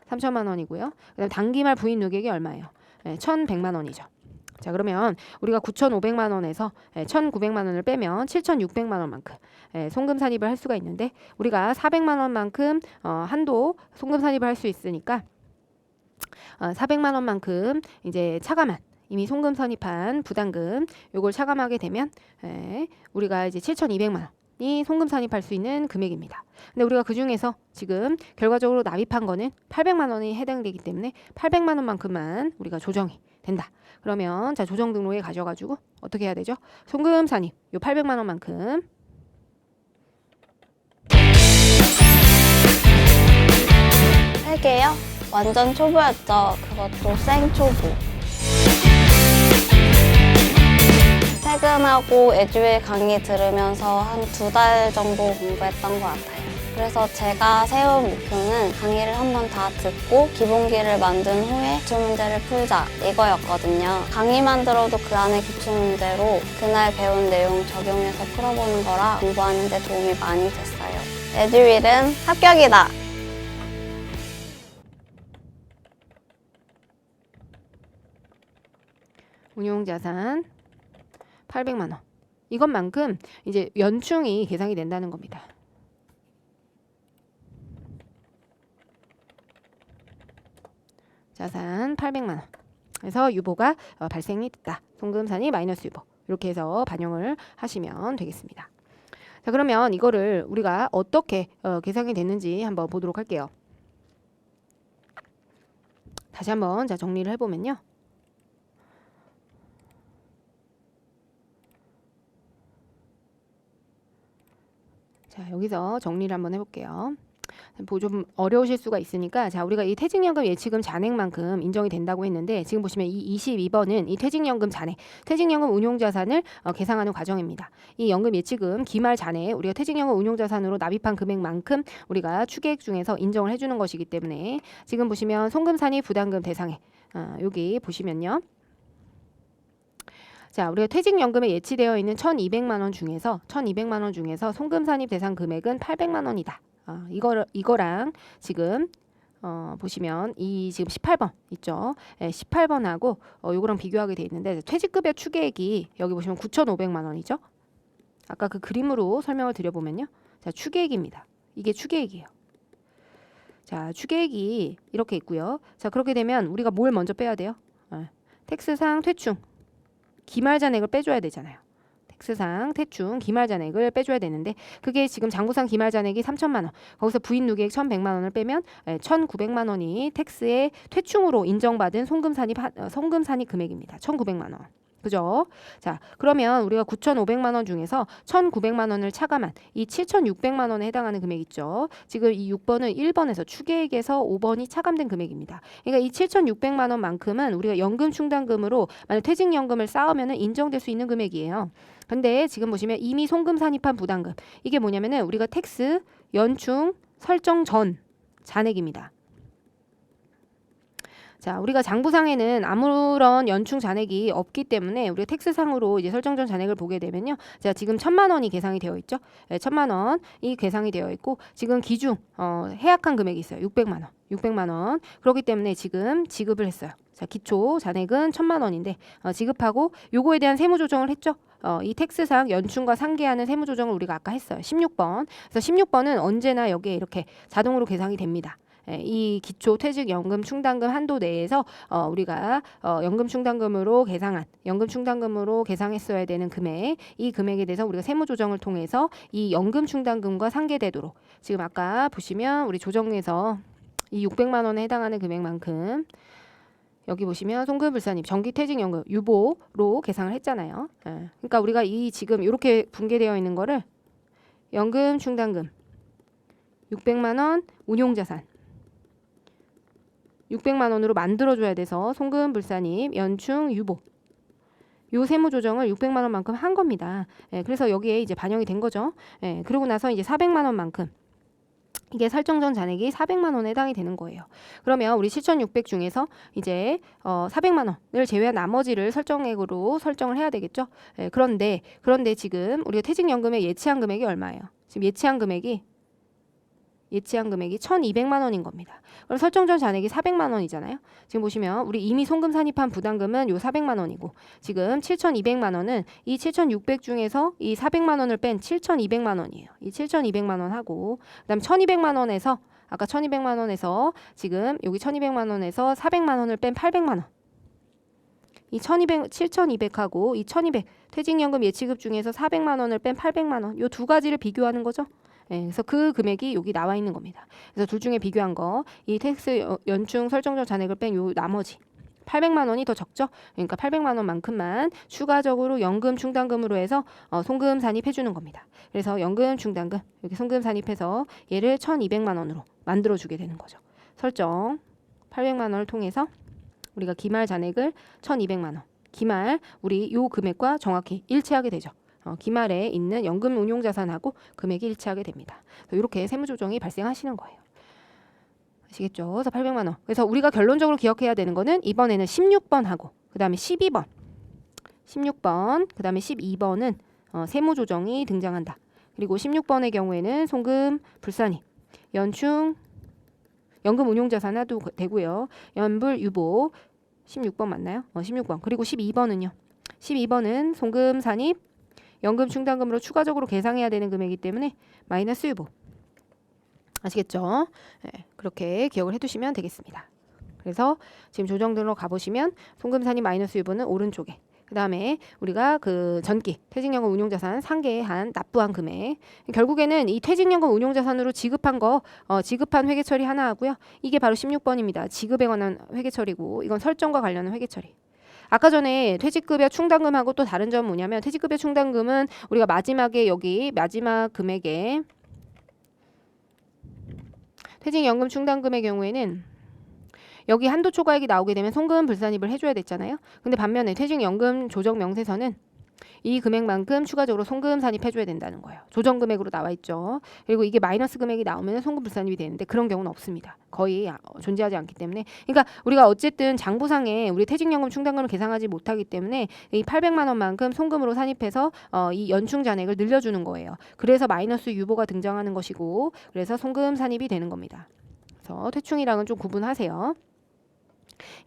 Speaker 1: 3,000만 원이고요. 그다음 단기말 부인 누객이 얼마예요? 1,100만 원이죠. 자 그러면 우리가 9,500만 원에서 1,900만 원을 빼면 7,600만 원만큼 송금 산입을 할 수가 있는데 우리가 400만 원만큼 한도 송금 산입을 할 수 있으니까 400만 원만큼 이제 차감한 이미 송금 산입한 부담금 요걸 차감하게 되면 우리가 이제 7,200만 원이 송금 산입할 수 있는 금액입니다. 근데 우리가 그 중에서 지금 결과적으로 납입한 거는 800만 원이 해당되기 때문에 800만 원만큼만 우리가 조정이 된다. 그러면 자 조정 등록에 가셔가지고 어떻게 해야 되죠? 송금 산입 요 800만 원만큼
Speaker 4: 세개요? 완전 초보였죠. 그것도 생초보. 퇴근하고 에듀윌 강의 들으면서 한 2달 정도 공부했던 것 같아요. 그래서 제가 세운 목표는 강의를 한번 다 듣고 기본기를 만든 후에 기출문제를 풀자 이거였거든요. 강의만 들어도 그 안에 기출문제로 그날 배운 내용 적용해서 풀어보는 거라 공부하는 데 도움이 많이 됐어요. 에듀윌은 합격이다!
Speaker 1: 운용자산 800만 원 이것만큼 이제 연충이 계산이 된다는 겁니다. 자산 800만 원. 그래서 유보가 발생이 됐다. 송금 산입 마이너스 유보. 이렇게 해서 반영을 하시면 되겠습니다. 자, 그러면 이거를 우리가 어떻게 계산이 됐는지 한번 보도록 할게요. 다시 한번 자 정리를 해보면요. 자, 여기서 정리를 한번 해볼게요. 좀 어려우실 수가 있으니까 자 우리가 이 퇴직연금 예치금 잔액만큼 인정이 된다고 했는데 지금 보시면 이 22번은 이 퇴직연금 잔액, 퇴직연금 운용자산을 계상하는 과정입니다. 이 연금 예치금 기말 잔액 우리가 퇴직연금 운용자산으로 납입한 금액만큼 우리가 추계액 중에서 인정을 해주는 것이기 때문에 지금 보시면 송금산입 부담금 대상액 여기 보시면요. 자, 우리가 퇴직연금에 예치되어 있는 1,200만 원 중에서 송금산입 대상 금액은 800만 원이다. 이거랑 지금 보시면 이 지금 18번 있죠. 18번하고 요거랑 비교하게 돼 있는데 퇴직급여 추계액이 여기 보시면 9,500만 원이죠. 아까 그 그림으로 설명을 드려보면요. 자, 추계액입니다. 이게 추계액이에요. 자, 추계액이 이렇게 있고요. 자, 그렇게 되면 우리가 뭘 먼저 빼야 돼요? 텍스상 퇴충 기말 잔액을 빼줘야 되잖아요. 텍스상, 태충, 기말 잔액을 빼줘야 되는데 그게 지금 장부상 기말 잔액이 3천만 원. 거기서 부인 누계액 1,100만 원을 빼면 1,900만 원이 텍스의 퇴충으로 인정받은 송금산입 금액입니다. 1,900만 원. 그죠? 자, 그러면 우리가 9,500만 원 중에서 1,900만 원을 차감한 이 7,600만 원에 해당하는 금액 있죠. 지금 이 6번은 1번에서 추계액에서 5번이 차감된 금액입니다. 그러니까 이 7,600만 원만큼은 우리가 연금 충당금으로 만약 퇴직연금을 쌓으면 인정될 수 있는 금액이에요. 근데 지금 보시면 이미 송금 산입한 부담금 이게 뭐냐면은 우리가 텍스 연충 설정 전 잔액입니다. 자, 우리가 장부상에는 아무런 연충 잔액이 없기 때문에 우리가 텍스상으로 이제 설정 전 잔액을 보게 되면요. 자, 지금 1,000만 원이 계상이 되어 있죠. 1,000만 원이 계상이 되어 있고 지금 기중 해약한 금액이 있어요. 600만 원. 600만 원. 그렇기 때문에 지금 지급을 했어요. 자, 기초 잔액은 1,000만 원인데 지급하고 요거에 대한 세무 조정을 했죠. 이 텍스상 연충과 상계하는 세무 조정을 우리가 아까 했어요. 16번. 그래서 16번은 언제나 여기에 이렇게 자동으로 계상이 됩니다. 이 기초 퇴직연금 충당금 한도 내에서 우리가 연금 충당금으로 계상했어야 되는 금액, 이 금액에 대해서 우리가 세무 조정을 통해서 이 연금 충당금과 상계되도록 지금 아까 보시면 우리 조정에서 이 600만 원에 해당하는 금액만큼 여기 보시면 송금불산입 정기퇴직연금 유보로 계상을 했잖아요. 그러니까 우리가 이 지금 이렇게 분계되어 있는 거를 연금 충당금 600만 원 운용자산 600만 원으로 만들어줘야 돼서 송금불산입 연충 유보 요 세무 조정을 600만 원만큼 한 겁니다. 그래서 여기에 이제 반영이 된 거죠. 그러고 나서 이제 400만 원만큼 이게 설정 전 잔액이 400만 원에 해당이 되는 거예요. 그러면 우리 7,600 중에서 이제 400만 원을 제외한 나머지를 설정액으로 설정을 해야 되겠죠. 그런데 지금 우리가 퇴직연금의 예치한 금액이 얼마예요? 지금 예치한 금액이 1,200만 원인 겁니다. 그럼 설정 전 잔액이 400만 원이잖아요. 지금 보시면 우리 이미 송금 산입한 부담금은 요 400만 원이고 지금 7,200만 원은 이 7,600 중에서 이 400만 원을 뺀 7,200만 원이에요. 이 7,200만 원 하고 그다음 1,200만 원에서 아까 1,200만 원에서 지금 여기 1,200만 원에서 400만 원을 뺀 800만 원. 이 7,200하고 이 1,200 퇴직연금 예치급 중에서 400만 원을 뺀 800만 원. 요 두 가지를 비교하는 거죠. 그래서 그 금액이 여기 나와 있는 겁니다. 그래서 둘 중에 비교한 거, 이 텍스 연충 설정전 잔액을 뺀 요 나머지 800만 원이 더 적죠. 그러니까 800만 원만큼만 추가적으로 연금 충당금으로 해서 송금 산입해 주는 겁니다. 그래서 연금 충당금 여기 송금 산입해서 얘를 1,200만 원으로 만들어 주게 되는 거죠. 설정 800만 원을 통해서 우리가 기말 잔액을 1,200만 원. 기말 우리 요 금액과 정확히 일치하게 되죠. 기말에 있는 연금 운용자산하고 금액이 일치하게 됩니다. 이렇게 세무조정이 발생하시는 거예요. 아시겠죠? 그래서 800만 원. 그래서 우리가 결론적으로 기억해야 되는 거는 이번에는 16번하고 그 다음에 12번, 16번, 그 다음에 12번은 세무조정이 등장한다. 그리고 16번의 경우에는 송금 불산입, 연충, 연금 운용자산 해도 되고요. 연불 유보 16번 맞나요? 16번. 그리고 12번은요. 12번은 송금 산입 연금 충당금으로 추가적으로 계상해야 되는 금액이기 때문에 마이너스 유보. 아시겠죠? 그렇게 기억을 해두시면 되겠습니다. 그래서 지금 조정들로 가보시면 송금 산입 마이너스 유보는 오른쪽에 그 다음에 우리가 그 전기 퇴직연금 운용자산 상계한 납부한 금액 결국에는 이 퇴직연금 운용자산으로 지급한 거 지급한 회계처리 하나 하고요. 이게 바로 16번입니다. 지급에 관한 회계처리고 이건 설정과 관련한 회계처리. 아까 전에 퇴직급여 충당금하고 또 다른 점은 뭐냐면 퇴직급여 충당금은 우리가 마지막에 여기 마지막 금액에 퇴직연금 충당금의 경우에는 여기 한도 초과액이 나오게 되면 송금 불산입을 해줘야 됐잖아요. 근데 반면에 퇴직연금 조정 명세서는 이 금액만큼 추가적으로 송금 산입해줘야 된다는 거예요. 조정 금액으로 나와 있죠. 그리고 이게 마이너스 금액이 나오면 송금 불산입이 되는데 그런 경우는 없습니다. 거의 존재하지 않기 때문에. 그러니까 우리가 어쨌든 장부상에 우리 퇴직연금 충당금을 계상하지 못하기 때문에 이 800만 원만큼 송금으로 산입해서 이 연충 잔액을 늘려주는 거예요. 그래서 마이너스 유보가 등장하는 것이고 그래서 송금 산입이 되는 겁니다. 그래서 퇴충이랑은 좀 구분하세요.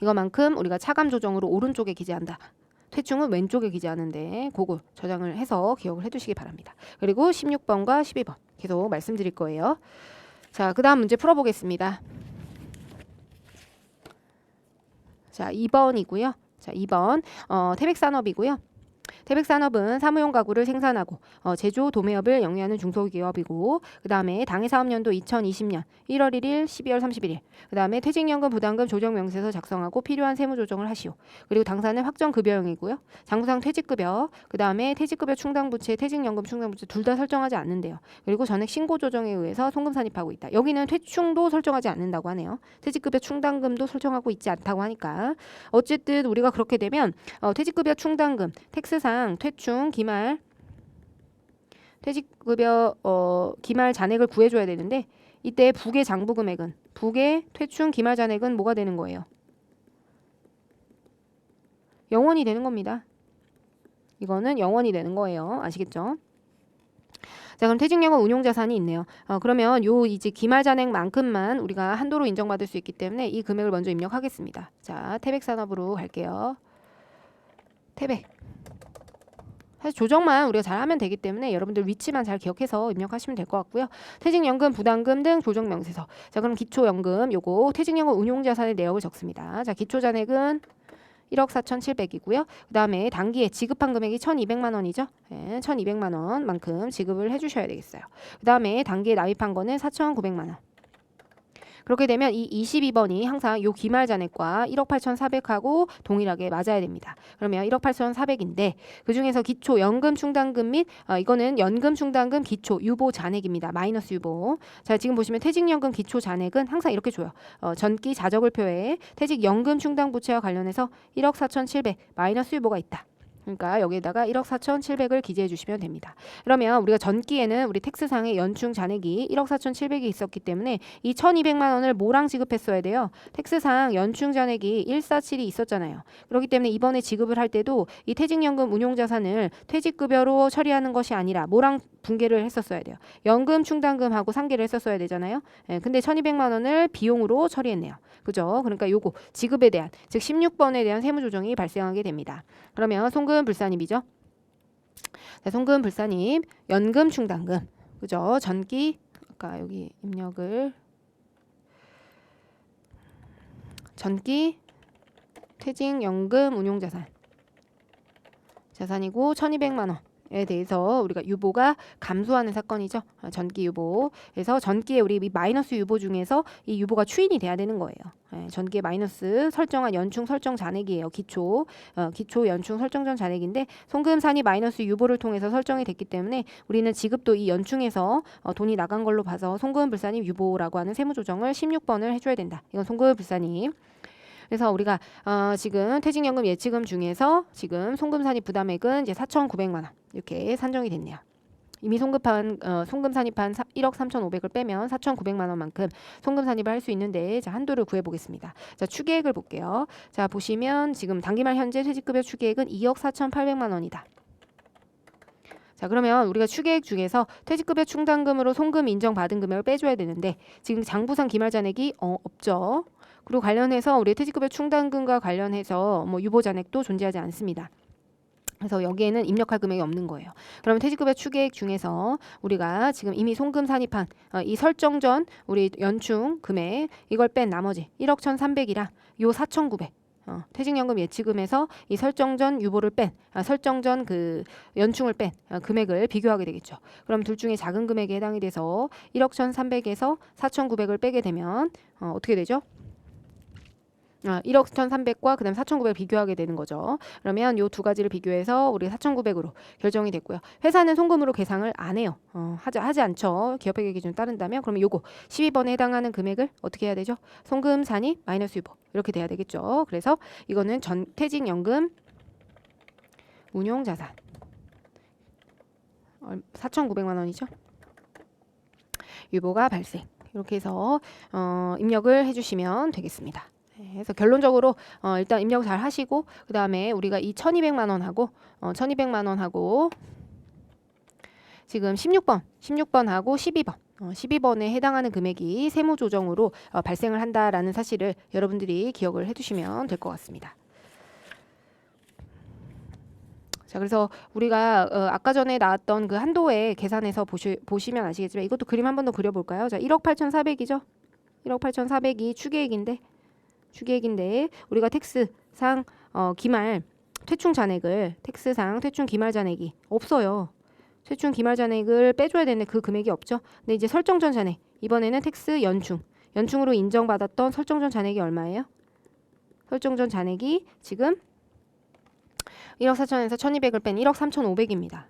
Speaker 1: 이거만큼 우리가 차감 조정으로 오른쪽에 기재한다. 퇴충은 왼쪽에 기재하는데 그거 저장을 해서 기억을 해두시기 바랍니다. 그리고 16번과 12번 계속 말씀드릴 거예요. 자, 그 다음 문제 풀어보겠습니다. 자, 2번이고요. 자, 2번 태백산업이고요. 태백산업은 사무용 가구를 생산하고 제조, 도매업을 영위하는 중소기업이고 그 다음에 당해사업년도 2020년 1월 1일, 12월 31일 그 다음에 퇴직연금 부담금 조정명세서 작성하고 필요한 세무조정을 하시오. 그리고 당사는 확정급여형이고요. 장부상 퇴직급여 그 다음에 퇴직급여 충당부채, 퇴직연금 충당부채 둘 다 설정하지 않는데요. 그리고 전액 신고조정에 의해서 송금 산입하고 있다. 여기는 퇴충도 설정하지 않는다고 하네요. 퇴직급여 충당금도 설정하고 있지 않다고 하니까 어쨌든 우리가 그렇게 되면 퇴직급여 충당금 텍스상 퇴충 기말 퇴직급여 기말 잔액을 구해줘야 되는데 이때 부계 장부 금액은 부계 퇴충 기말 잔액은 뭐가 되는 거예요? 0원이 되는 겁니다. 이거는 0원이 되는 거예요. 아시겠죠? 자, 그럼 퇴직연금 운용자산이 있네요. 그러면 요 이제 기말 잔액만큼만 우리가 한도로 인정받을 수 있기 때문에 이 금액을 먼저 입력하겠습니다. 자, 태백산업으로 갈게요. 태백. 사실 조정만 우리가 잘 하면 되기 때문에 여러분들 위치만 잘 기억해서 입력하시면 될 것 같고요. 퇴직연금, 부담금 등 조정명세서. 자, 그럼 기초연금 요거 퇴직연금 운용자산의 내역을 적습니다. 자, 기초잔액은 1억 4,700이고요. 그 다음에 단기에 지급한 금액이 1,200만 원이죠. 네, 1,200만 원만큼 지급을 해주셔야 되겠어요. 그 다음에 단기에 납입한 거는 4,900만 원. 그렇게 되면 이 22번이 항상 요 기말 잔액과 1억 8,400하고 동일하게 맞아야 됩니다. 그러면 1억 8,400인데 그 중에서 기초 연금 충당금 및 이거는 연금 충당금 기초 유보 잔액입니다. 마이너스 유보. 자, 지금 보시면 퇴직연금 기초 잔액은 항상 이렇게 줘요. 전기 자적을표에 퇴직연금 충당 부채와 관련해서 1억 4,700 마이너스 유보가 있다. 그러니까 여기에다가 1억 4,700을 기재해 주시면 됩니다. 그러면 우리가 전기에는 우리 텍스상의 연충 잔액이 1억 4,700이 있었기 때문에 이 1,200만 원을 뭐랑 지급했어야 돼요? 텍스상 연충 잔액이 147이 있었잖아요. 그렇기 때문에 이번에 지급을 할 때도 이 퇴직연금 운용자산을 퇴직급여로 처리하는 것이 아니라 뭐랑 분계를 했었어야 돼요. 연금 충당금하고 상계를 했었어야 되잖아요. 근데 1,200만 원을 비용으로 처리했네요. 그죠? 그러니까 요거 지급에 대한 즉 16번에 대한 세무조정이 발생하게 됩니다. 그러면 송금 불산입이죠. 자, 송금 불산입 연금 충당금 그죠? 전기 아까 여기 입력을 전기 퇴직연금 운용자산 자산이고 1,200만 원. 에 대해서 우리가 유보가 감소하는 사건이죠. 전기 유보. 그래서 전기에 우리 마이너스 유보 중에서 이 유보가 추인이 돼야 되는 거예요. 전기에 마이너스 설정한 연충 설정 잔액이에요. 기초 연충 설정전 잔액인데 송금산이 마이너스 유보를 통해서 설정이 됐기 때문에 우리는 지급도 이 연충에서 돈이 나간 걸로 봐서 송금불산입 유보라고 하는 세무조정을 16번을 해줘야 된다. 이건 송금불산입. 그래서 우리가 지금 퇴직연금 예치금 중에서 지금 송금산입 부담액은 이제 4,900만 원 이렇게 산정이 됐네요. 이미 송금 산입한 1억 3,500을 빼면 4,900만 원만큼 송금 산입을 할 수 있는데 자, 한도를 구해 보겠습니다. 자, 추계액을 볼게요. 자, 보시면 지금 단기말 현재 퇴직급여 추계액은 2억 4,800만 원이다. 자, 그러면 우리가 추계액 중에서 퇴직급여 충당금으로 송금 인정받은 금액을 빼줘야 되는데 지금 장부상 기말 잔액이 없죠. 그리고 관련해서 우리 퇴직급여 충당금과 관련해서 뭐 유보 잔액도 존재하지 않습니다. 그래서 여기에는 입력할 금액이 없는 거예요. 그러면 퇴직급여 추계액 중에서 우리가 지금 이미 송금 산입한 이 설정 전 우리 연충 금액 이걸 뺀 나머지 1억 1,300이랑 요 4,900 퇴직연금 예치금에서 이 설정 전 유보를 뺀 설정 전 그 연충을 뺀 금액을 비교하게 되겠죠. 그럼 둘 중에 작은 금액에 해당이 돼서 1억 1,300에서 4,900을 빼게 되면 어떻게 되죠? 1억 1,300과 그다음 4,900 비교하게 되는 거죠. 그러면 요 두 가지를 비교해서 우리 4,900으로 결정이 됐고요. 회사는 송금으로 계상을 안 해요. 하지 않죠. 기업회계 기준 따른다면 그러면 요거 12번에 해당하는 금액을 어떻게 해야 되죠? 송금 산입 마이너스 유보 이렇게 돼야 되겠죠. 그래서 이거는 퇴직연금 운용자산 4,900만 원이죠. 유보가 발생 이렇게 해서 입력을 해주시면 되겠습니다. 그래서 결론적으로 일단 입력 잘 하시고 그 다음에 우리가 이 1,200만 원하고 1,200만 원하고 지금 16번하고 12번 12번에 해당하는 금액이 세무조정으로 발생을 한다라는 사실을 여러분들이 기억을 해두시면 될 것 같습니다. 자, 그래서 우리가 아까 전에 나왔던 그 한도의 계산에서 보시면 아시겠지만 이것도 그림 한 번 더 그려볼까요? 자, 1억 8,400이죠. 1억 8,400이 추계액인데 우리가 텍스상 기말 퇴충 잔액을 텍스상 퇴충 기말 잔액이 없어요. 퇴충 기말 잔액을 빼줘야 되는데 그 금액이 없죠. 근데 이제 설정 전 잔액 이번에는 텍스 연충으로 인정받았던 설정 전 잔액이 얼마예요? 설정 전 잔액이 지금 1억 4천에서 1200을 뺀 1억 3,500입니다.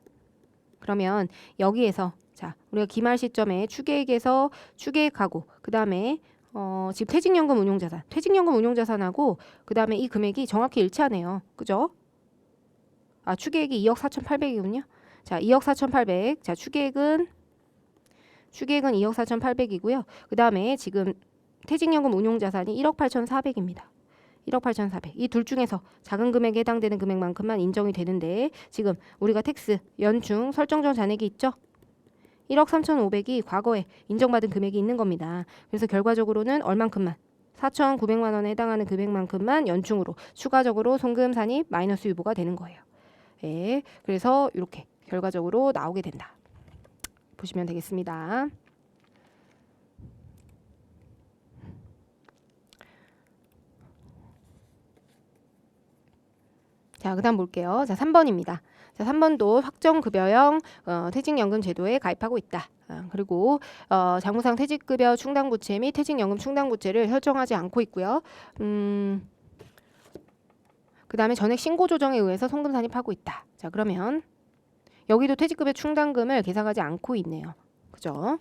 Speaker 1: 그러면 여기에서 자 우리가 기말 시점에 추계액에서 추계액하고 그 다음에 지금 퇴직연금 운용자산하고 그 다음에 이 금액이 정확히 일치하네요. 그죠? 아 추계액이 2억 4,800이군요. 자 2억 4,800. 자 추계액은 2억 4,800이고요. 그 다음에 지금 퇴직연금 운용자산이 1억 8,400입니다. 1억 8,400. 이 둘 중에서 작은 금액에 해당되는 금액만큼만 인정이 되는데 지금 우리가 텍스 연충 설정 전 잔액이 있죠? 1억 3,500이 과거에 인정받은 금액이 있는 겁니다. 그래서 결과적으로는 얼만큼만 4,900만 원에 해당하는 금액만큼만 연충으로 추가적으로 송금 산입 마이너스 유보가 되는 거예요. 예, 그래서 이렇게 결과적으로 나오게 된다. 보시면 되겠습니다. 자, 그 다음 볼게요. 자, 3번입니다. 자, 3번도 확정급여형 퇴직연금 제도에 가입하고 있다. 그리고 장부상 퇴직급여 충당부채 및 퇴직연금 충당부채를 설정하지 않고 있고요. 그 다음에 전액 신고 조정에 의해서 송금 산입하고 있다. 자, 그러면 여기도 퇴직급여 충당금을 계산하지 않고 있네요. 그죠?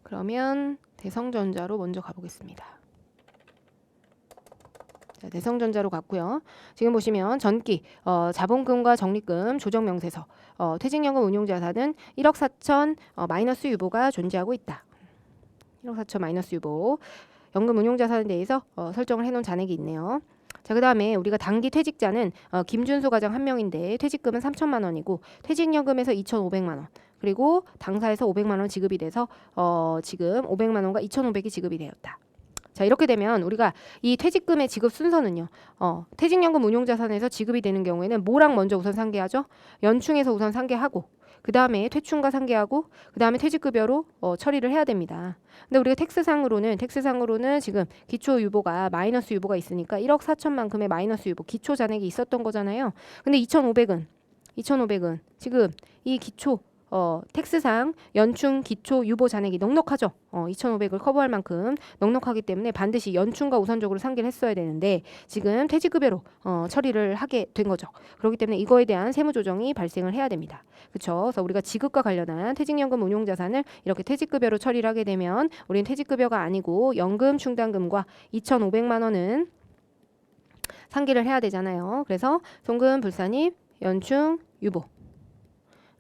Speaker 1: 그러면 대성전자로 먼저 가보겠습니다. 자, 대성전자로 갔고요. 지금 보시면 전기, 자본금과 적립금, 조정명세서, 퇴직연금 운용자산은 1억 4천 마이너스 유보가 존재하고 있다. 1억 4천 마이너스 유보. 연금 운용자산에 대해서 설정을 해놓은 잔액이 있네요. 자, 그 다음에 우리가 단기 퇴직자는 김준수 가장 한 명인데 퇴직금은 3천만 원이고 퇴직연금에서 2,500만 원. 그리고 당사에서 500만 원 지급이 돼서 지금 500만 원과 2,500이 지급이 되었다. 자, 이렇게 되면 우리가 이 퇴직금의 지급 순서는요. 퇴직연금 운용자산에서 지급이 되는 경우에는 뭐랑 먼저 우선 상계하죠? 연충에서 우선 상계하고 그 다음에 퇴충과 상계하고 그 다음에 퇴직급여로 처리를 해야 됩니다. 근데 우리가 텍스상으로는 지금 기초 유보가 마이너스 유보가 있으니까 1억 4천만큼의 마이너스 유보 기초 잔액이 있었던 거잖아요. 근데 2,500은 지금 이 기초 텍스상 연충 기초 유보 잔액이 넉넉하죠. 2,500을 커버할 만큼 넉넉하기 때문에 반드시 연충과 우선적으로 상계를 했어야 되는데 지금 퇴직급여로 처리를 하게 된 거죠. 그렇기 때문에 이거에 대한 세무조정이 발생을 해야 됩니다. 그렇죠. 그래서 우리가 지급과 관련한 퇴직연금 운용자산을 이렇게 퇴직급여로 처리를 하게 되면 우리는 퇴직급여가 아니고 연금 충당금과 2,500만 원은 상계를 해야 되잖아요. 그래서 송금 불산입 연충 유보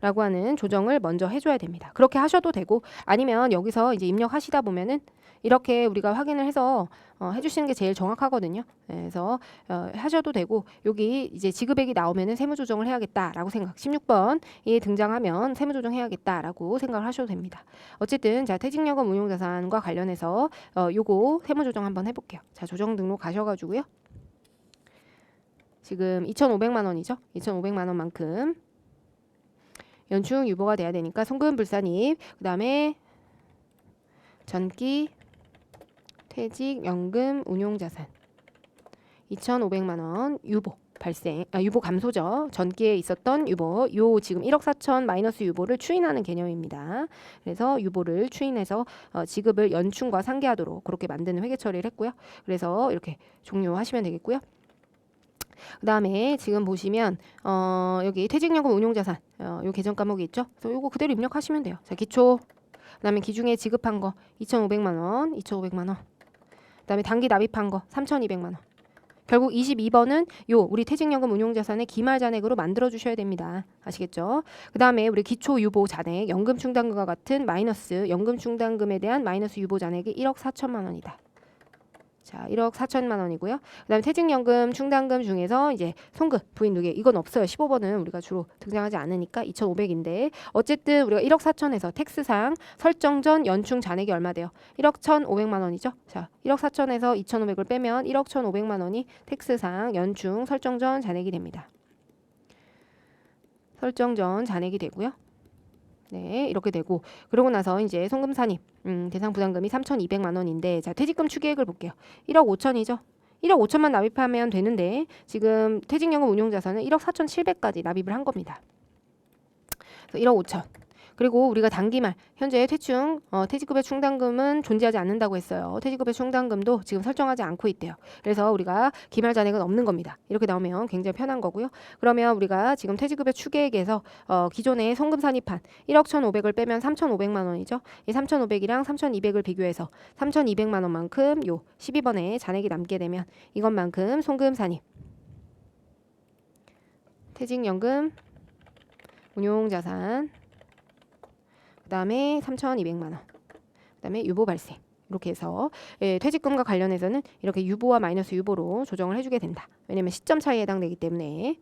Speaker 1: 라고 하는 조정을 먼저 해줘야 됩니다. 그렇게 하셔도 되고 아니면 여기서 이제 입력하시다 보면은 이렇게 우리가 확인을 해서 해주시는 게 제일 정확하거든요. 그래서 하셔도 되고 여기 이제 지급액이 나오면은 세무조정을 해야겠다라고 생각. 16번이 등장하면 세무조정해야겠다라고 생각을 하셔도 됩니다. 어쨌든 자 퇴직연금 운용자산과 관련해서 요거 세무조정 한번 해볼게요. 자 조정 등록 가셔가지고요. 지금 2,500만 원이죠. 2,500만 원만큼 연충 유보가 돼야 되니까 송금 불산입 그 다음에 전기 퇴직연금 운용자산 2,500만 원 유보 발생 유보 감소죠. 전기에 있었던 유보 요 지금 1억 4천 마이너스 유보를 추인하는 개념입니다. 그래서 유보를 추인해서 지급을 연충과 상계하도록 그렇게 만드는 회계 처리를 했고요. 그래서 이렇게 종료하시면 되겠고요. 그 다음에 지금 보시면 여기 퇴직연금 운용자산 요 계정 과목이 있죠. 그래서 요거 그대로 입력하시면 돼요. 자 기초 그 다음에 기중에 지급한 거 2,500만 원 그 다음에 단기 납입한 거 3,200만 원 결국 22번은 요 우리 퇴직연금 운용자산의 기말 잔액으로 만들어 주셔야 됩니다. 아시겠죠? 그 다음에 우리 기초 유보 잔액 연금 충당금과 같은 마이너스 연금 충당금에 대한 마이너스 유보 잔액이 1억 4천만 원이다. 자, 1억 4천만 원이고요. 그다음에 퇴직연금 충당금 중에서 이제 송금 부인 누계 이건 없어요. 15번은 우리가 주로 등장하지 않으니까 2,500인데 어쨌든 우리가 1억 4천에서 텍스상 설정 전 연충 잔액이 얼마 돼요? 1억 1,500만 원이죠. 자, 1억 4천에서 2,500을 빼면 1억 1,500만 원이 텍스상 연충 설정 전 잔액이 됩니다. 설정 전 잔액이 되고요. 네, 이렇게 되고 그러고 나서 이제 송금 산입 대상 부담금이 3,200만 원인데 자, 퇴직금 추계액을 볼게요. 1억 5천이죠. 1억 5천만 납입하면 되는데 지금 퇴직연금 운용자산은 1억 4,700까지 납입을 한 겁니다. 그래서 1억 5천. 그리고 우리가 단기말 현재 퇴직급여 충당금은 존재하지 않는다고 했어요. 퇴직급여 충당금도 지금 설정하지 않고 있대요. 그래서 우리가 기말 잔액은 없는 겁니다. 이렇게 나오면 굉장히 편한 거고요. 그러면 우리가 지금 퇴직급여 추계액에서 기존에 송금 산입한 1억 1,500을 빼면 3,500만 원이죠. 이 3,500이랑 3,200을 비교해서 3,200만 원만큼 요 12번에 잔액이 남게 되면 이것만큼 송금 산입 퇴직연금 운용자산 그 다음에 3,200만 원. 그 다음에 유보 발생. 이렇게 해서 퇴직금과 관련해서는 이렇게 유보와 마이너스 유보로 조정을 해주게 된다. 왜냐면 시점 차이에 해당되기 때문에.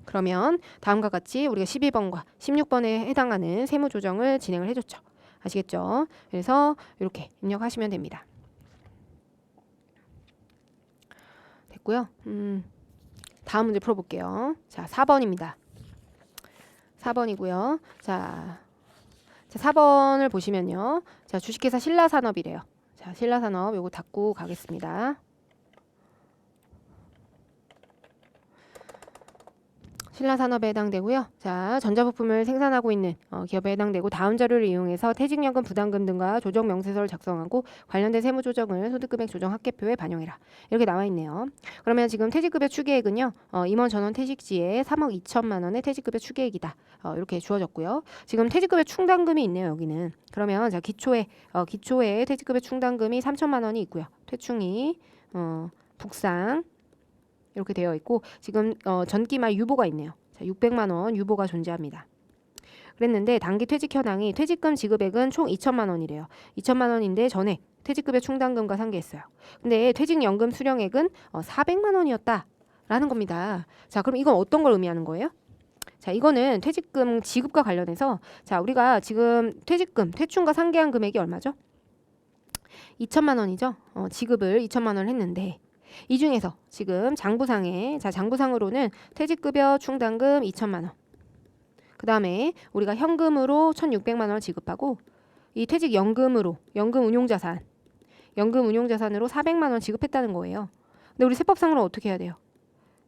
Speaker 1: 그러면 다음과 같이 우리가 12번과 16번에 해당하는 세무 조정을 진행을 해줬죠. 아시겠죠? 그래서 이렇게 입력하시면 됩니다. 됐고요. 다음 문제 풀어볼게요. 자, 4번입니다. 4번이고요. 자, 4번을 보시면요. 자, 주식회사 신라산업이래요. 자, 신라산업 요거 닫고 가겠습니다. 신라산업에 해당되고요. 자, 전자부품을 생산하고 있는 기업에 해당되고 다음 자료를 이용해서 퇴직연금 부담금 등과 조정 명세서를 작성하고 관련된 세무 조정을 소득금액 조정 합계표에 반영해라. 이렇게 나와 있네요. 그러면 지금 퇴직급여 추계액은요. 임원 전원 퇴직지에 3억 2천만 원의 퇴직급여 추계액이다. 이렇게 주어졌고요. 지금 퇴직급여 충당금이 있네요. 여기는. 그러면 자, 기초에 퇴직급여 충당금이 3천만 원이 있고요. 퇴충이 북상 이렇게 되어 있고 지금 전기말 유보가 있네요. 자, 600만 원 유보가 존재합니다. 그랬는데 단기 퇴직 현황이 퇴직금 지급액은 총 2천만 원이래요. 2천만 원인데 전에 퇴직급여 충당금과 상계했어요. 근데 퇴직연금 수령액은 400만 원이었다라는 겁니다. 자, 그럼 이건 어떤 걸 의미하는 거예요? 자, 이거는 퇴직금 지급과 관련해서 자, 우리가 지금 퇴직금, 퇴충과 상계한 금액이 얼마죠? 2천만 원이죠. 지급을 2천만 원을 했는데 이 중에서 지금 장부상으로는 퇴직급여 충당금 2천만 원. 그 다음에 우리가 현금으로 1,600만 원을 지급하고 이 퇴직연금으로 연금 운용자산으로 400만 원 지급했다는 거예요. 근데 우리 세법상으로 어떻게 해야 돼요?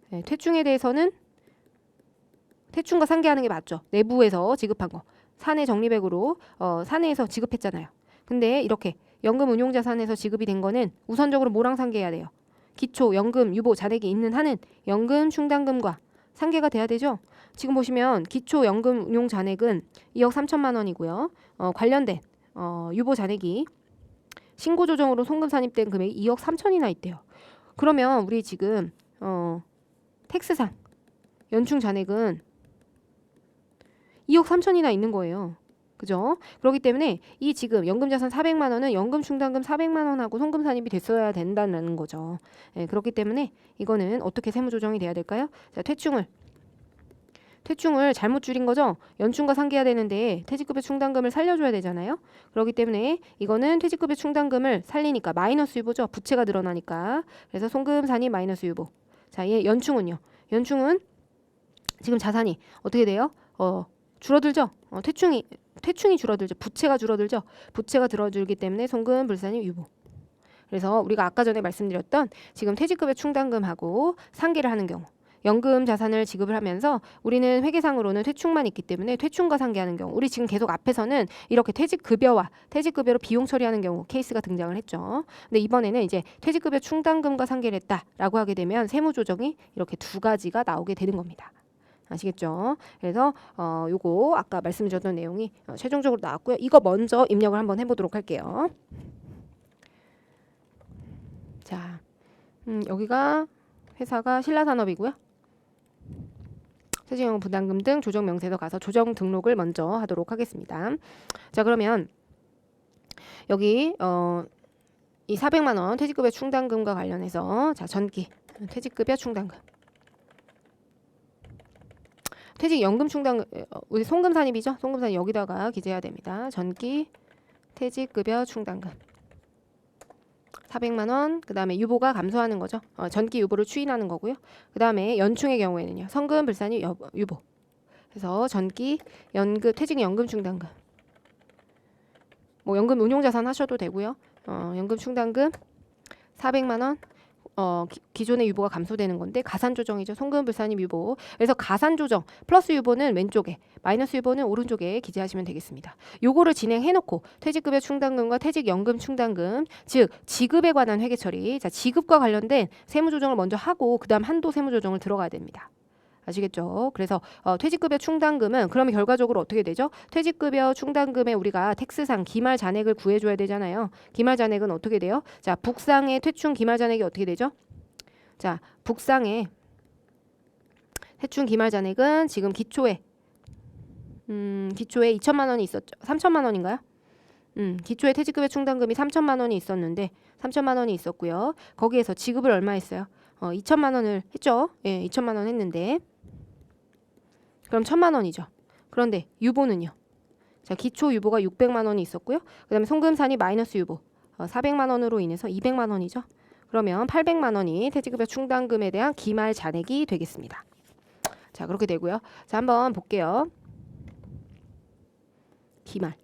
Speaker 1: 네, 퇴충에 대해서는 퇴충과 상계하는 게 맞죠. 내부에서 지급한 거. 사내 적립액으로 사내에서 지급했잖아요. 근데 이렇게 연금 운용자산에서 지급이 된 거는 우선적으로 뭐랑 상계해야 돼요? 기초 연금 유보 잔액이 있는 한은 연금 충당금과 상계가 돼야 되죠. 지금 보시면 기초 연금 운용 잔액은 2억 3천만 원이고요. 관련된 유보 잔액이 신고 조정으로 송금 산입된 금액이 2억 3천이나 있대요. 그러면 우리 지금 텍스상 연충 잔액은 2억 3천이나 있는 거예요. 그죠? 그렇기 때문에 이 지금 연금자산 400만 원은 연금 충당금 400만 원하고 송금 산입이 됐어야 된다는 거죠. 네, 그렇기 때문에 이거는 어떻게 세무 조정이 돼야 될까요? 자, 퇴충을 잘못 줄인 거죠. 연충과 상계해야 되는데 퇴직급여 충당금을 살려줘야 되잖아요. 그렇기 때문에 이거는 퇴직급여 충당금을 살리니까 마이너스 유보죠. 부채가 늘어나니까. 그래서 송금 산입 마이너스 유보. 자, 얘 연충은요. 연충은 지금 자산이 어떻게 돼요? 줄어들죠. 퇴충이 줄어들죠. 부채가 줄어들죠. 부채가 줄어들기 때문에 송금 불산입 유보. 그래서 우리가 아까 전에 말씀드렸던 지금 퇴직급여 충당금하고 상계를 하는 경우 연금 자산을 지급을 하면서 우리는 회계상으로는 퇴충만 있기 때문에 퇴충과 상계하는 경우 우리 지금 계속 앞에서는 이렇게 퇴직급여로 비용 처리하는 경우 케이스가 등장을 했죠. 근데 이번에는 이제 퇴직급여 충당금과 상계를 했다라고 하게 되면 세무조정이 이렇게 두 가지가 나오게 되는 겁니다. 아시겠죠? 그래서 요거 아까 말씀드렸던 내용이 최종적으로 나왔고요. 이거 먼저 입력을 한번 해보도록 할게요. 자, 여기가 회사가 신라산업이고요. 퇴직연금 부담금 등 조정 명세서 가서 조정 등록을 먼저 하도록 하겠습니다. 자, 그러면 여기 이 400만 원 퇴직급여 충당금과 관련해서 자, 전기 퇴직급여 충당금. 퇴직연금 충당금 우리 송금산입이죠. 송금산 여기다가 기재해야 됩니다. 전기 퇴직급여 충당금 400만 원. 그 다음에 유보가 감소하는 거죠. 전기 유보를 추인하는 거고요. 그 다음에 연충의 경우에는요. 성금 불산이 유보. 그래서 전기 연금 퇴직연금 충당금. 뭐 연금 운용자산 하셔도 되고요. 연금 충당금 400만 원. 기존의 유보가 감소되는 건데 가산 조정이죠. 송금 불산입 유보. 그래서 가산 조정 플러스 유보는 왼쪽에, 마이너스 유보는 오른쪽에 기재하시면 되겠습니다. 요거를 진행해 놓고 퇴직급여 충당금과 퇴직연금 충당금, 즉 지급에 관한 회계 처리. 자, 지급과 관련된 세무 조정을 먼저 하고 그다음 한도 세무 조정을 들어가야 됩니다. 아시겠죠? 그래서 퇴직급여 충당금은 그러면 결과적으로 어떻게 되죠? 퇴직급여 충당금에 우리가 텍스상 기말 잔액을 구해줘야 되잖아요. 기말 잔액은 어떻게 돼요? 자, 북상의 퇴충 기말 잔액이 어떻게 되죠? 자, 북상의 퇴충 기말 잔액은 지금 기초에 2천만 원이 있었죠. 3천만 원인가요? 기초에 퇴직급여 충당금이 3천만 원이 있었는데 3천만 원이 있었고요. 거기에서 지급을 얼마 했어요? 2천만 원을 했죠. 예, 2천만 원 했는데 그럼 1천만 원이죠. 그런데 유보는요. 자, 기초 유보가 600만 원이 있었고요. 그다음에 송금산이 마이너스 유보 400만 원으로 인해서 200만 원이죠. 그러면 800만 원이 퇴직급여 충당금에 대한 기말 잔액이 되겠습니다. 자, 그렇게 되고요. 자, 한번 볼게요. 기말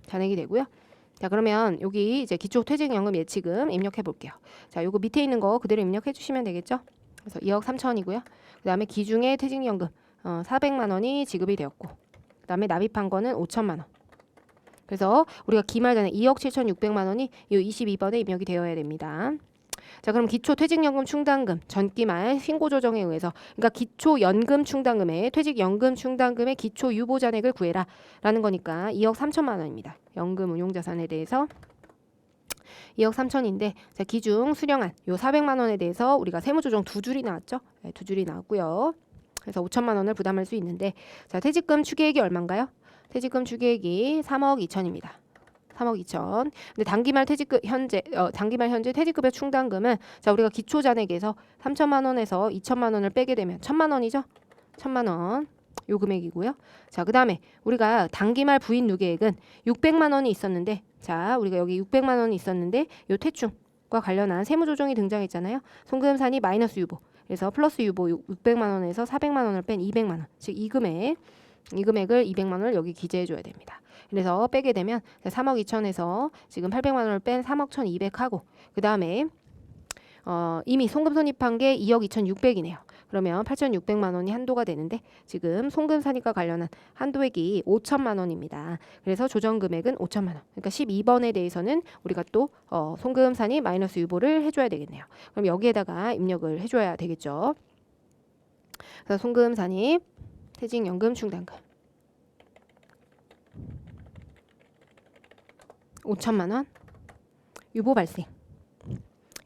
Speaker 1: 잔액이 되고요. 자, 그러면 여기 이제 기초퇴직연금 예치금 입력해 볼게요. 자, 요거 밑에 있는 거 그대로 입력해 주시면 되겠죠. 그래서 2억 3천이고요. 그 다음에 기중에 퇴직연금 400만 원이 지급이 되었고, 그 다음에 납입한 거는 5천만 원. 그래서 우리가 기말 잔액 2억 7,600만 원이 이 22번에 입력이 되어야 됩니다. 자, 그럼 기초퇴직연금 충당금 전기말 신고 조정에 의해서, 그러니까 기초연금 충당금에 퇴직연금 충당금의 기초 유보 잔액을 구해라 라는 거니까 2억 3천만 원입니다. 연금 운용자산에 대해서 2억 3천인데, 자, 기중 수령한 요 400만 원에 대해서 우리가 세무조정 두 줄이 나왔죠. 네, 두 줄이 나왔고요. 그래서 5천만 원을 부담할 수 있는데, 자, 퇴직금 추계액이 얼마인가요? 퇴직금 추계액이 3억 2천입니다. 3억 2천. 근데 단기말 단기말 현재 퇴직급여 충당금은, 자, 우리가 기초 잔액에서 3천만 원에서 2천만 원을 빼게 되면 1천만 원이죠. 1천만 원. 요 금액이고요. 자, 그다음에 우리가 단기말 부인 누계액은 600만 원이 있었는데, 자, 우리가 여기 600만 원이 있었는데 요 퇴충과 관련한 세무 조정이 등장했잖아요. 송금산이 마이너스 유보. 그래서 플러스 유보 600만 원에서 400만 원을 뺀 200만 원. 즉 이 금액을 200만 원을 여기 기재해 줘야 됩니다. 그래서 빼게 되면 3억 2천에서 지금 800만 원을 뺀 3억 1,200 하고, 그다음에 이미 송금 손입한 게 2억 2,600이네요. 그러면 8,600만 원이 한도가 되는데, 지금 송금 산입과 관련한 한도액이 5천만 원입니다. 그래서 조정 금액은 5천만 원. 그러니까 12번에 대해서는 우리가 또 송금 산입 마이너스 유보를 해줘야 되겠네요. 그럼 여기에다가 입력을 해줘야 되겠죠. 그래서 송금 산입 퇴직연금 충당금 5천만 원 유보 발생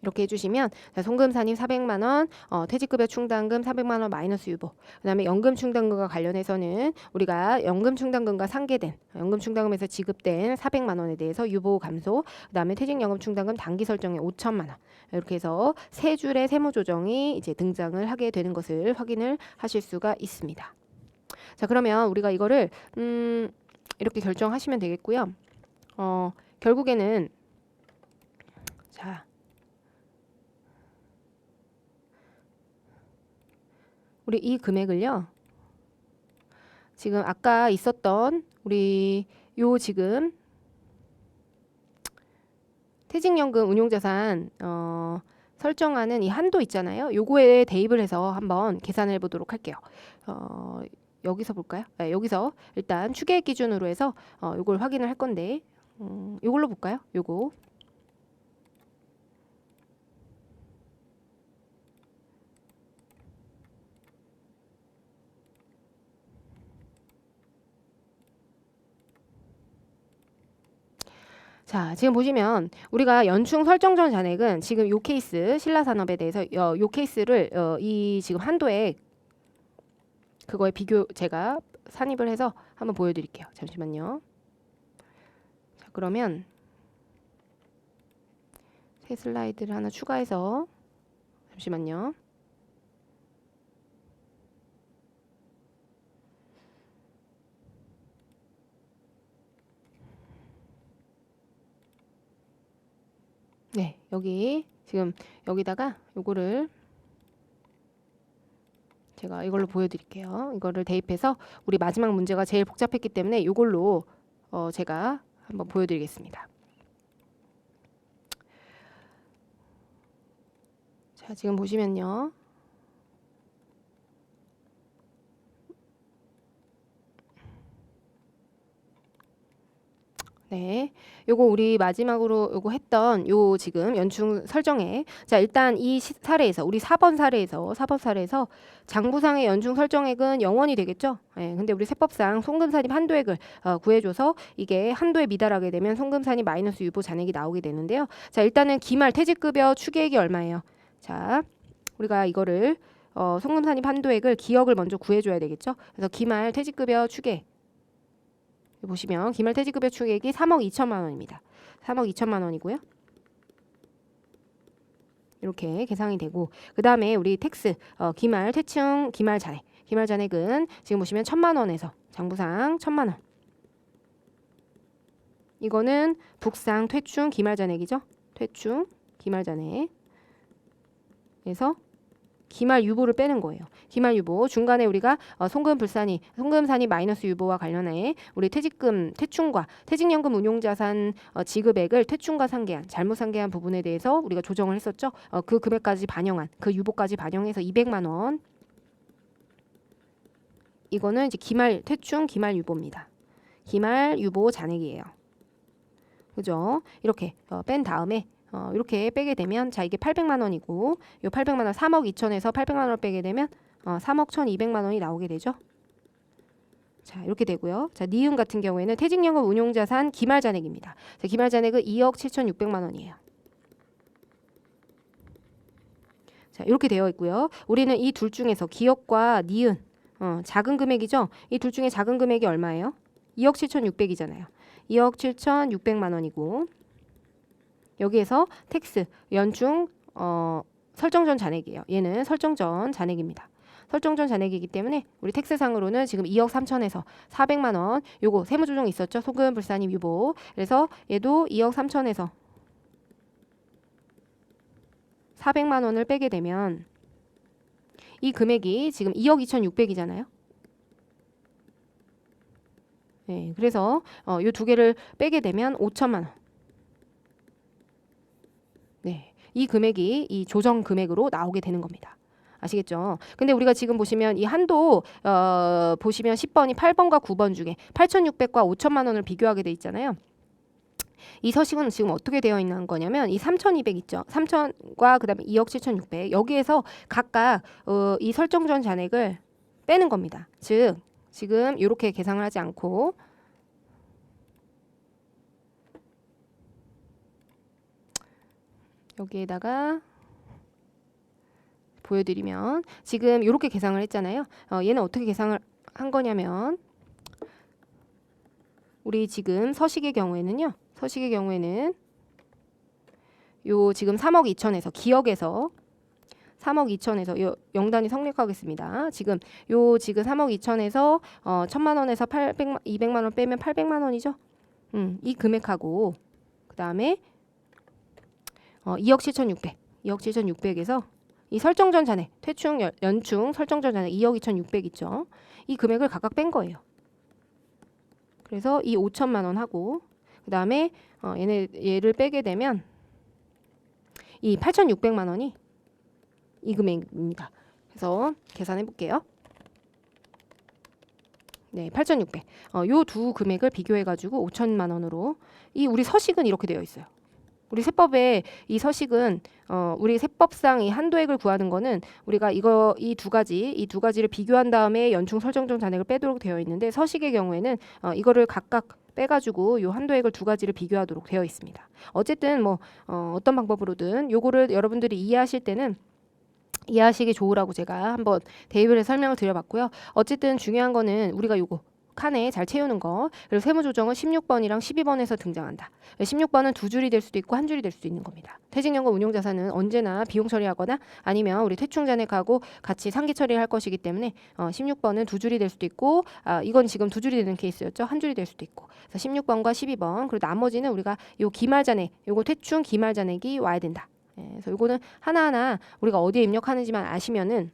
Speaker 1: 이렇게 해주시면, 자, 송금 산입 400만 원, 퇴직급여 충당금 400만 원 마이너스 유보. 그다음에 연금 충당금과 관련해서는 우리가 연금 충당금과 상계된 연금 충당금에서 지급된 400만 원에 대해서 유보 감소. 그다음에 퇴직연금 충당금 단기 설정에 5천만 원. 이렇게 해서 세 줄의 세무 조정이 이제 등장을 하게 되는 것을 확인을 하실 수가 있습니다. 자, 그러면 우리가 이거를 이렇게 결정하시면 되겠고요. 결국에는 자, 우리 이 금액을요, 지금 아까 있었던 우리 요 지금 퇴직연금 운용자산 설정하는 이 한도 있잖아요. 요거에 대입을 해서 한번 계산해 보도록 할게요. 여기서 볼까요? 네, 여기서 일단 추계액 기준으로 해서 요걸 확인을 할 건데, 요걸로 볼까요? 요거. 자, 지금 보시면 우리가 연충 설정 전 잔액은 지금 요 케이스 신라산업에 대해서 요 케이스를 이 지금 한도액 그거에 비교 제가 산입을 해서 한번 보여드릴게요. 잠시만요. 자, 그러면 새 슬라이드를 하나 추가해서 잠시만요. 네, 여기 지금 여기다가 요거를 제가 이걸로 보여드릴게요. 이거를 대입해서 우리 마지막 문제가 제일 복잡했기 때문에 이걸로 제가 한번 보여드리겠습니다. 자, 지금 보시면요. 네, 요거 우리 마지막으로 요거 했던 요 지금 연충 설정에 자 일단 이 사례에서 우리 4번 사례에서 장부상의 연충 설정액은 0원이 되겠죠. 예, 근데 우리 세법상 송금산입 한도액을 구해줘서 이게 한도에 미달하게 되면 송금산입 마이너스 유보 잔액이 나오게 되는데요. 자 일단은 기말 퇴직급여 추계액이 얼마예요? 자 우리가 이거를 송금산입 한도액을 기억을 먼저 구해줘야 되겠죠. 그래서 기말 퇴직급여 추계 보시면 기말 퇴직급여 추계액이 3억 2천만 원입니다. 3억 2천만 원이고요. 이렇게 계산이 되고 그 다음에 우리 텍스 기말 퇴충 기말 잔액은 지금 보시면 1,000만 원에서 장부상 1,000만 원. 이거는 북상 퇴충 기말 잔액이죠. 퇴충 기말 잔액에서 기말 유보를 빼는 거예요. 기말 유보 중간에 우리가 송금산입 마이너스 유보와 관련해 우리 퇴충과 퇴직연금 운용자산 지급액을 퇴충과 상계한 잘못 상계한 부분에 대해서 우리가 조정을 했었죠. 그 금액까지 반영한 그 유보까지 반영해서 200만 원. 이거는 이제 기말 퇴충 기말 유보입니다. 기말 유보 잔액이에요. 그죠? 이렇게 뺀 다음에 이렇게 빼게 되면 자 이게 800만 원이고 요 800만 원 3억 2천에서 800만 원을 빼게 되면 3억 1,200만 원이 나오게 되죠. 자 이렇게 되고요. 자 니은 같은 경우에는 퇴직연금 운용자산 기말 잔액입니다. 자, 기말 잔액은 2억 7,600만 원이에요. 자 이렇게 되어 있고요. 우리는 이 둘 중에서 기억과 니은 작은 금액이죠. 이 둘 중에 작은 금액이 얼마예요? 2억 7,600이잖아요. 2억 7,600만 원이고 여기에서 텍스 연충 설정전 잔액이에요. 얘는 설정전 잔액입니다. 설정전 잔액이기 때문에 우리 텍스상으로는 지금 2억 3천에서 400만 원 요거 세무조정 있었죠. 소금 불산입 유보. 그래서 얘도 2억 3천에서 400만 원을 빼게 되면 이 금액이 지금 2억 2,600이잖아요. 네, 그래서 요 두 개를 빼게 되면 5천만 원. 네, 이 금액이 이 조정 금액으로 나오게 되는 겁니다. 아시겠죠? 근데 우리가 지금 보시면 이 한도 보시면 10번이 8번과 9번 중에 8,600과 5천만 원을 비교하게 돼 있잖아요. 이 서식은 지금 어떻게 되어 있는 거냐면 이 3,200 있죠. 3천과 그다음에 2억 7,600 여기에서 각각 이 설정전 잔액을 빼는 겁니다. 즉 지금 이렇게 계산을 하지 않고 여기에다가 보여드리면 지금 이렇게 계산을 했잖아요. 얘는 어떻게 계산을 한 거냐면 우리 지금 서식의 경우에는 요 지금 3억 2천에서 기억에서 3억 2천에서 요 영단위 성립하겠습니다. 지금 요 지금 3억 2천에서 1,000만 원에서 200만 원 빼면 800만 원이죠. 이 금액하고 그다음에 2억 7,600에서 이 설정전 잔액, 퇴충, 연충, 설정전 잔액 2억 2,600 있죠. 이 금액을 각각 뺀 거예요. 그래서 이 5천만 원 하고 그 다음에 얘를 빼게 되면 이 8,600만 원이 이 금액입니다. 그래서 계산해 볼게요. 네, 8,600. 요 두 금액을 비교해 가지고 5천만 원으로 이 우리 서식은 이렇게 되어 있어요. 우리 세법의 이 서식은 우리 세법상 이 한도액을 구하는 거는 우리가 이 두 가지를 비교한 다음에 연충 설정전 잔액을 빼도록 되어 있는데 서식의 경우에는 이거를 각각 빼가지고 요 한도액을 두 가지를 비교하도록 되어 있습니다. 어쨌든 뭐 어떤 방법으로든 요거를 여러분들이 이해하실 때는 이해하시기 좋으라고 제가 한번 대입을 해서 설명을 드려봤고요. 어쨌든 중요한 거는 우리가 요거 칸에 잘 채우는 거. 그리고 세무조정은 16번이랑 12번에서 등장한다. 16번은 두 줄이 될 수도 있고 한 줄이 될 수도 있는 겁니다. 퇴직연금 운용자산은 언제나 비용 처리하거나 아니면 우리 퇴충잔액하고 같이 상기 처리를 할 것이기 때문에 16번은 두 줄이 될 수도 있고 이건 지금 두 줄이 되는 케이스였죠. 한 줄이 될 수도 있고. 그래서 16번과 12번 그리고 나머지는 우리가 요 기말잔액 요거 퇴충 기말잔액이 와야 된다. 그래서 요거는 하나하나 우리가 어디에 입력하는지만 아시면은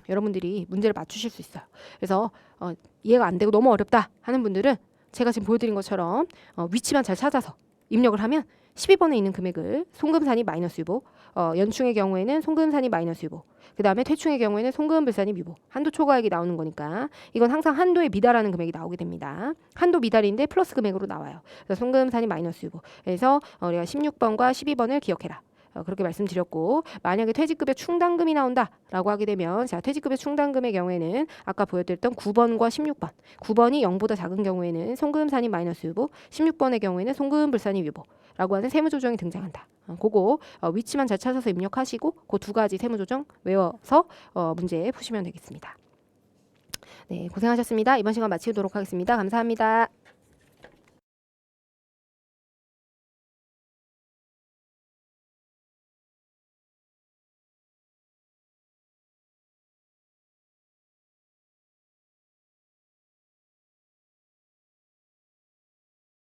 Speaker 1: 여러분들이 문제를 맞추실 수 있어요. 그래서 이해가 안 되고 너무 어렵다 하는 분들은 제가 지금 보여드린 것처럼 위치만 잘 찾아서 입력을 하면 12번에 있는 금액을 송금산이 마이너스 유보, 연충의 경우에는 송금산이 마이너스 유보, 그 다음에 퇴충의 경우에는 송금불산이 유보, 한도 초과액이 나오는 거니까 이건 항상 한도에 미달하는 금액이 나오게 됩니다. 한도 미달인데 플러스 금액으로 나와요. 그래서 송금산이 마이너스 유보. 그래서 우리가 16번과 12번을 기억해라. 그렇게 말씀드렸고 만약에 퇴직급여 충당금이 나온다라고 하게 되면 자 퇴직급여 충당금의 경우에는 아까 보여드렸던 9번과 16번 9번이 0보다 작은 경우에는 송금산이 마이너스 유보 16번의 경우에는 송금불산이 유보라고 하는 세무조정이 등장한다. 그거 위치만 잘 찾아서 입력하시고 그 두 가지 세무조정 외워서 문제 푸시면 되겠습니다. 네 고생하셨습니다. 이번 시간 마치도록 하겠습니다. 감사합니다.